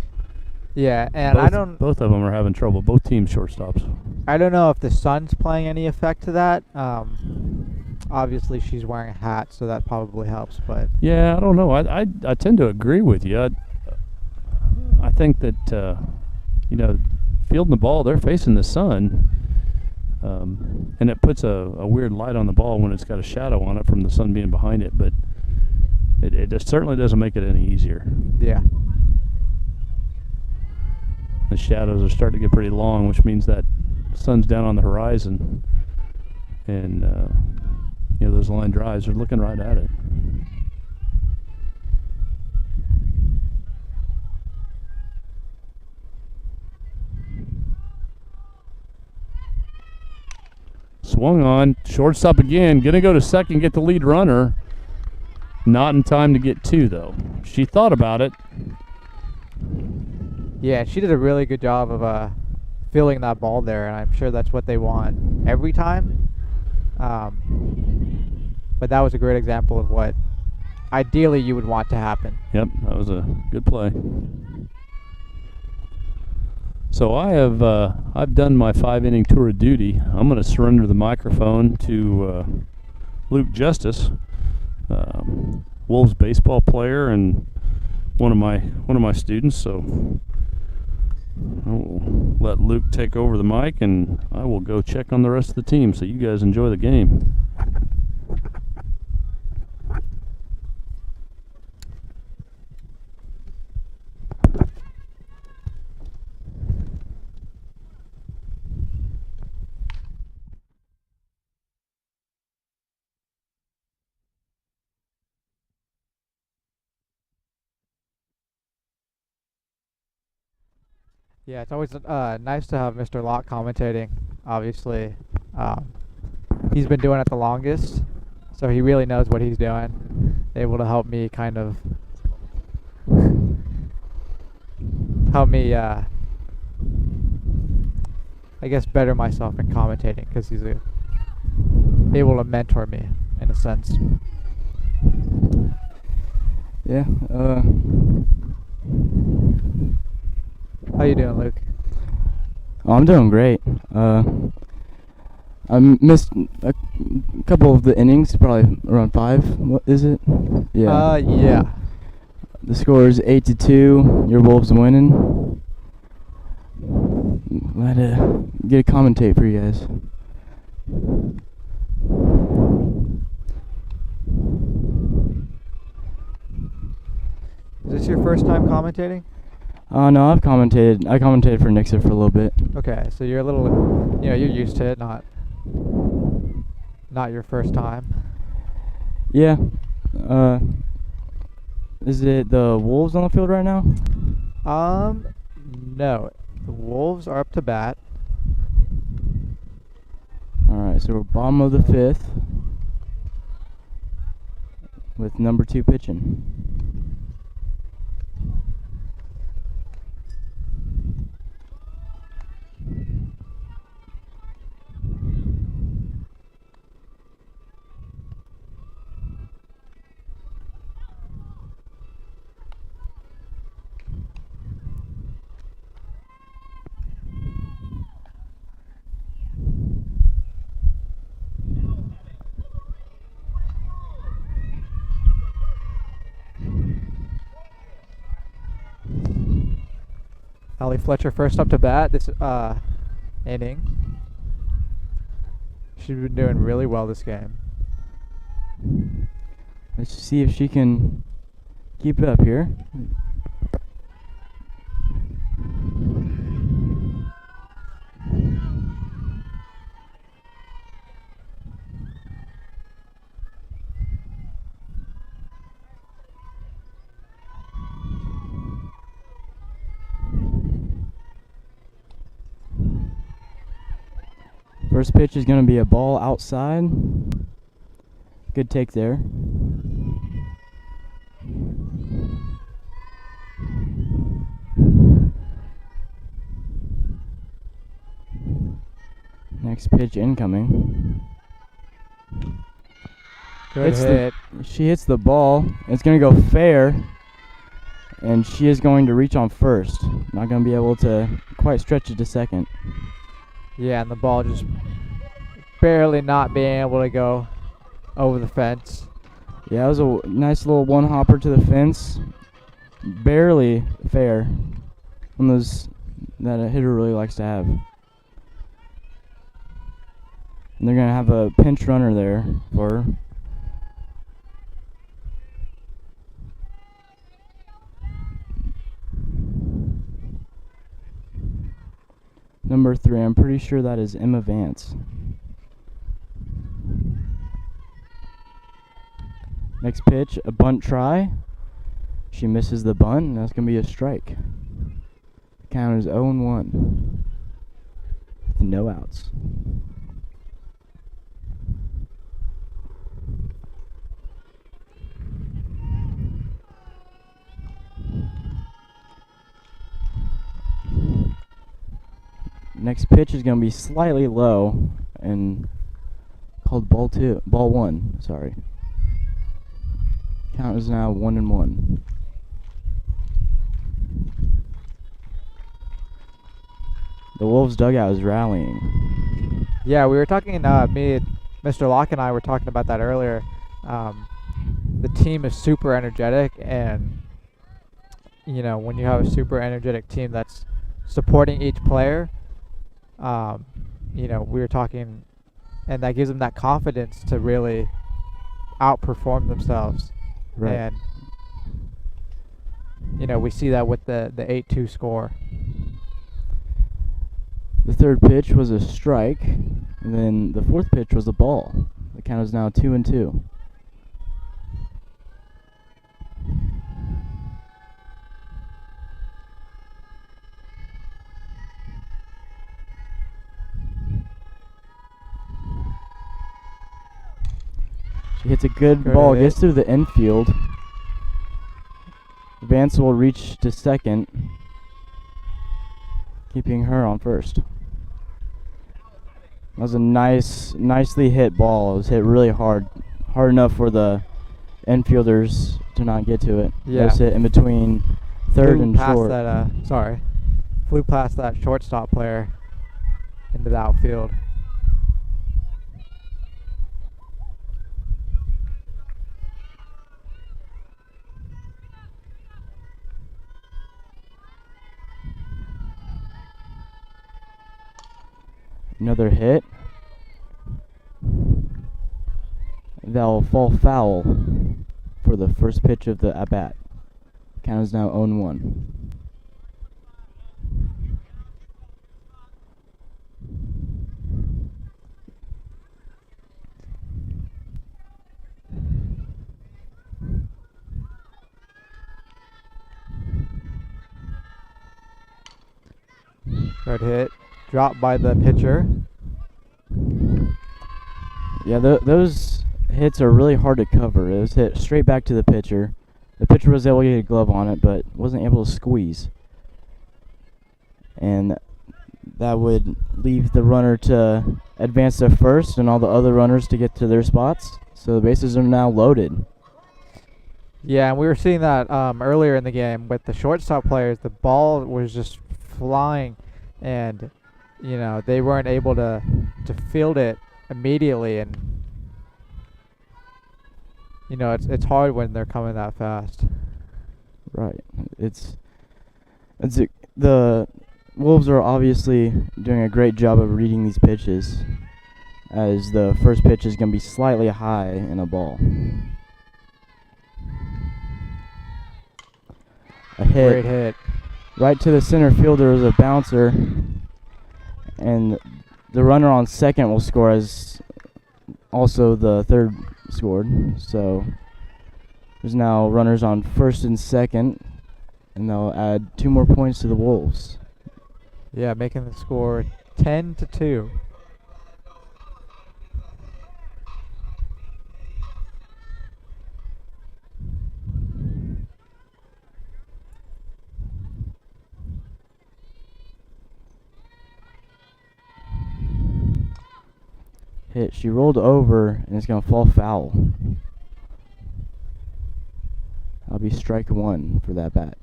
yeah, and both of them are having trouble. Both teams shortstops. I don't know if the sun's playing any effect to that. Obviously, she's wearing a hat, so that probably helps. But yeah, I don't know. I tend to agree with you. I think that fielding the ball, they're facing the sun, and it puts a weird light on the ball when it's got a shadow on it from the sun being behind it. But it just certainly doesn't make it any easier. Yeah. The shadows are starting to get pretty long, which means that sun's down on the horizon, and those line drives are looking right at it. Swung on, shortstop again, gonna go to second, get the lead runner. Not in time to get two, though. She thought about it. Yeah, she did a really good job of filling that ball there, and I'm sure that's what they want every time. But that was a great example of what ideally you would want to happen. Yep, that was a good play. So I've done my 5-inning tour of duty. I'm going to surrender the microphone to Luke Justice, Wolves baseball player and one of my students. So I will let Luke take over the mic, and I will go check on the rest of the team. So you guys enjoy the game. Yeah, it's always nice to have Mr. Locke commentating. Obviously, he's been doing it the longest, so he really knows what he's doing. Able to help me I guess, better myself in commentating, because he's able to mentor me in a sense. Yeah. How you doing, Luke? Oh, I'm doing great. I missed a couple of the innings, probably around 5. What is it? Yeah. Yeah. The score is 8-2. Your Wolves winning. Glad to get a commentate for you guys. Is this your first time commentating? No, I commentated for Nixon for a little bit. Okay, so you're a little, you're used to it, not your first time. Yeah. Is it the Wolves on the field right now? No. The Wolves are up to bat. Alright, so we're bottom of the 5th with number 2 pitching. Allie Fletcher first up to bat this inning. She's been doing really well this game. Let's see if she can Keep it up here. First pitch is going to be a ball outside. Good take there. Next pitch incoming. Good hit. She hits the ball. It's going to go fair. And she is going to reach on first. Not going to be able to quite stretch it to second. Yeah, and the ball just barely not being able to go over the fence. Yeah, it was a nice little one hopper to the fence. Barely fair. One of those that a hitter really likes to have. And they're going to have a pinch runner there for her. Number 3, I'm pretty sure that is Emma Vance. Next pitch, a bunt try. She misses the bunt, and that's going to be a strike. Count is 0-1. With no outs. Next pitch is going to be slightly low and called ball 1, sorry. Count is now 1-1. The Wolves dugout is rallying. Yeah, we were talking, Mr. Locke and I were talking about that earlier. The team is super energetic, and, you know, when you have a super energetic team that's supporting each player, you know, we were talking, and that gives them that confidence to really outperform themselves. Right. And, you know, we see that with the 8-2 score. The third pitch was a strike, and then the fourth pitch was a ball. The count is now 2-2. She hits a good ball, gets through the infield. Vance will reach to second, keeping her on first. That was a nicely hit ball. It was hit really hard enough for the infielders to not get to it. Yeah. It was hit in between third Flew and past short. Flew past that shortstop player into the outfield. Another hit. That'll fall foul for the first pitch of the at-bat. Count is now 0-1. Good hit. Dropped by the pitcher. Yeah, those hits are really hard to cover. It was hit straight back to the pitcher. The pitcher was able to get a glove on it, but wasn't able to squeeze. And that would leave the runner to advance to first and all the other runners to get to their spots. So the bases are now loaded. Yeah, and we were seeing that earlier in the game with the shortstop players. The ball was just flying, and you know, they weren't able to field it immediately, and you know, it's hard when they're coming that fast. Right. The Wolves are obviously doing a great job of reading these pitches, as the first pitch is going to be slightly high in a ball. A hit. Great hit. Right to the center fielder is a bouncer. And the runner on second will score as also the third scored. So there's now runners on first and second. And they'll add 2 more points to the Wolves. Yeah, making the score 10-2. Hit. She rolled over and it's going to fall foul. That'll be strike 1 for that bat.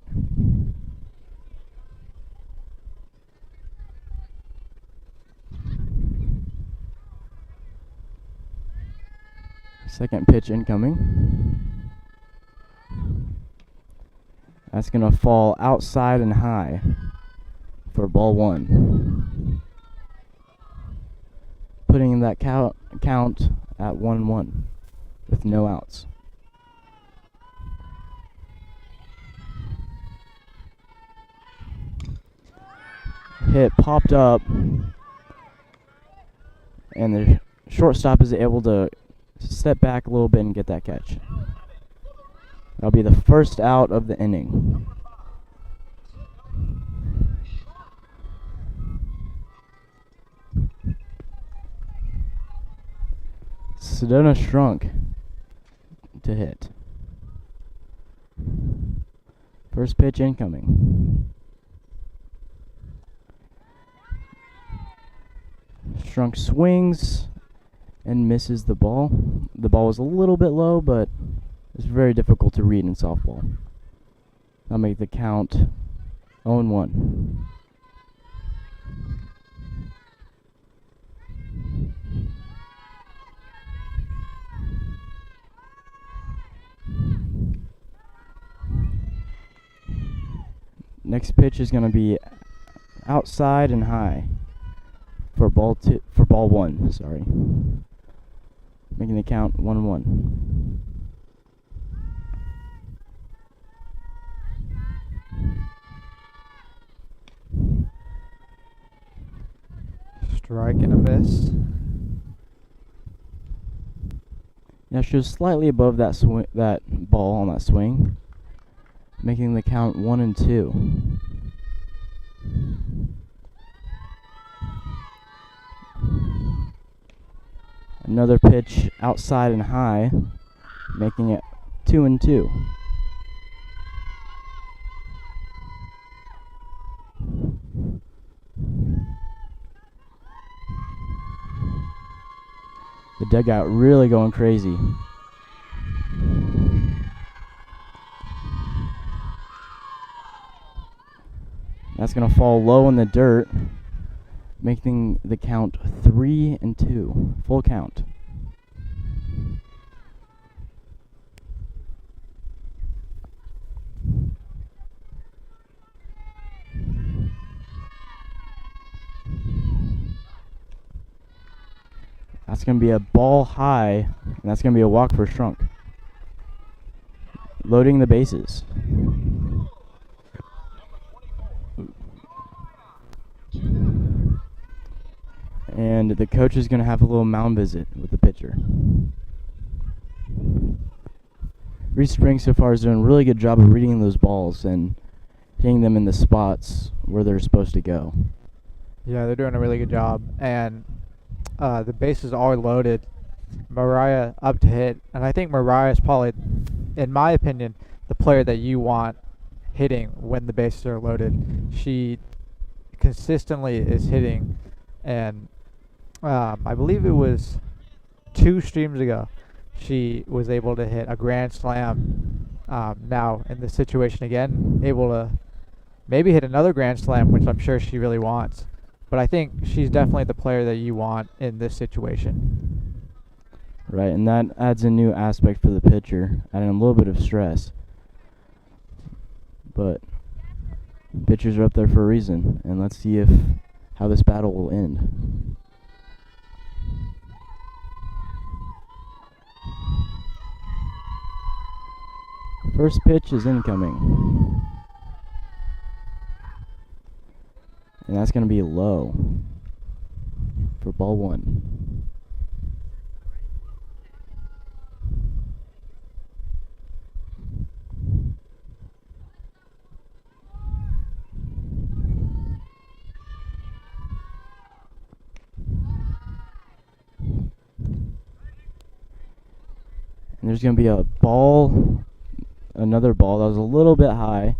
Second pitch incoming. That's going to fall outside and high for ball 1. Putting that count at 1-1 with no outs. Hit popped up, and the shortstop is able to step back a little bit and get that catch. That'll be the first out of the inning. Sedona shrunk to hit. First pitch incoming. Shrunk swings and misses the ball. The ball was a little bit low, but it's very difficult to read in softball. I'll make the count 0-1. Next pitch is going to be outside and high for ball 1. Sorry, making the count 1-1. Strike and a miss. Now she was slightly above that ball on that swing, making the count 1-2. Another pitch outside and high, making it 2-2. The dugout really going crazy. That's going to fall low in the dirt, making the count 3-2. Full count. That's going to be a ball high, and that's going to be a walk for Shrunk. Loading the bases. And the coach is going to have a little mound visit with the pitcher. Reese Spring so far is doing a really good job of reading those balls and hitting them in the spots where they're supposed to go. Yeah, they're doing a really good job. And the bases are loaded. Mariah up to hit. And I think Mariah is probably, in my opinion, the player that you want hitting when the bases are loaded. She consistently is hitting. And I believe it was 2 streams ago she was able to hit a grand slam. Now in this situation again, able to maybe hit another grand slam, which I'm sure she really wants. But I think she's definitely the player that you want in this situation. Right, and that adds a new aspect for the pitcher, adding a little bit of stress. But pitchers are up there for a reason, and let's see how this battle will end. First pitch is incoming. And that's going to be low for ball 1. And there's going to be a ball, another ball that was a little bit high,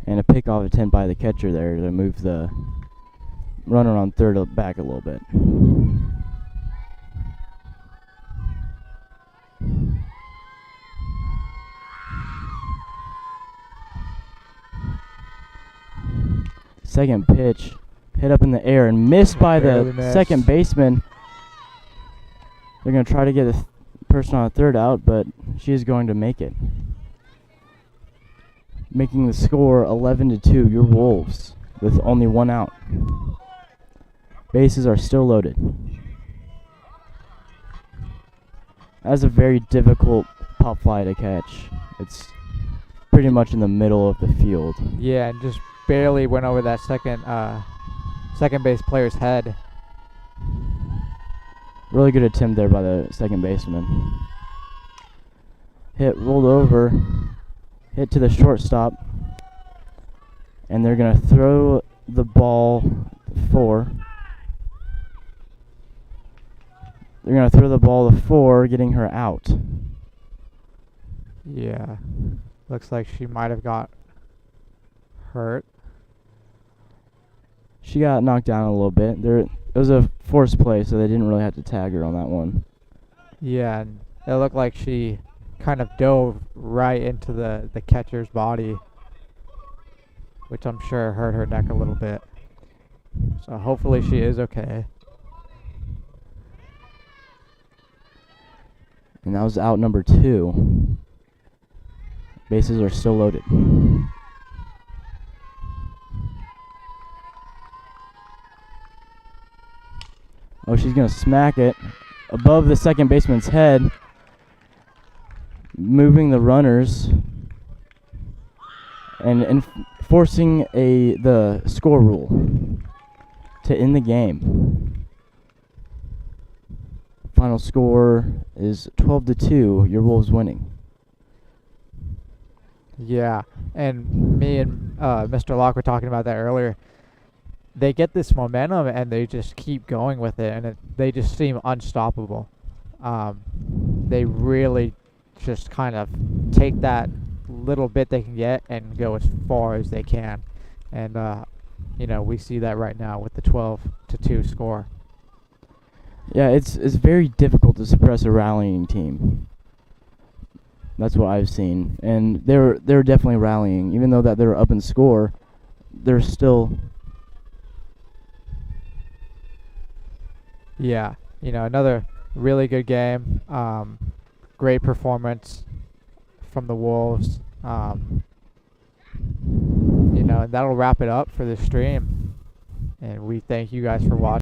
and a pickoff attempt by the catcher there to move the runner on third back a little bit. Second pitch hit up in the air and missed by the second baseman. They're going to try to get the person on third out, but she is going to make it. Making the score 11-2, your Wolves, with only 1 out. Bases are still loaded. That's a very difficult pop fly to catch. It's pretty much in the middle of the field. Yeah, and just barely went over that second base player's head. Really good attempt there by the second baseman. Hit rolled over, hit to the shortstop, and they're going to throw the ball 4. They're going to throw the ball to 4, getting her out. Yeah, looks like she might have got hurt. She got knocked down a little bit. It was a forced play, so they didn't really have to tag her on that one. Yeah, and it looked like she kind of dove right into the catcher's body, which I'm sure hurt her neck a little bit. So hopefully she is okay. And that was out number 2. Bases are still loaded. Oh, she's going to smack it above the second baseman's head, moving the runners and forcing the score rule to end the game. Final score is 12-2, your Wolves winning. Yeah, and me and Mr. Locke were talking about that earlier. They get this momentum and they just keep going with it, and they just seem unstoppable. They really just kind of take that little bit they can get and go as far as they can. And, we see that right now with the 12-2 score. Yeah, it's very difficult to suppress a rallying team. That's what I've seen. And they're definitely rallying. Even though that they're up in score, they're still... Yeah, another really good game. Great performance from the Wolves. And that'll wrap it up for the stream. And we thank you guys for watching.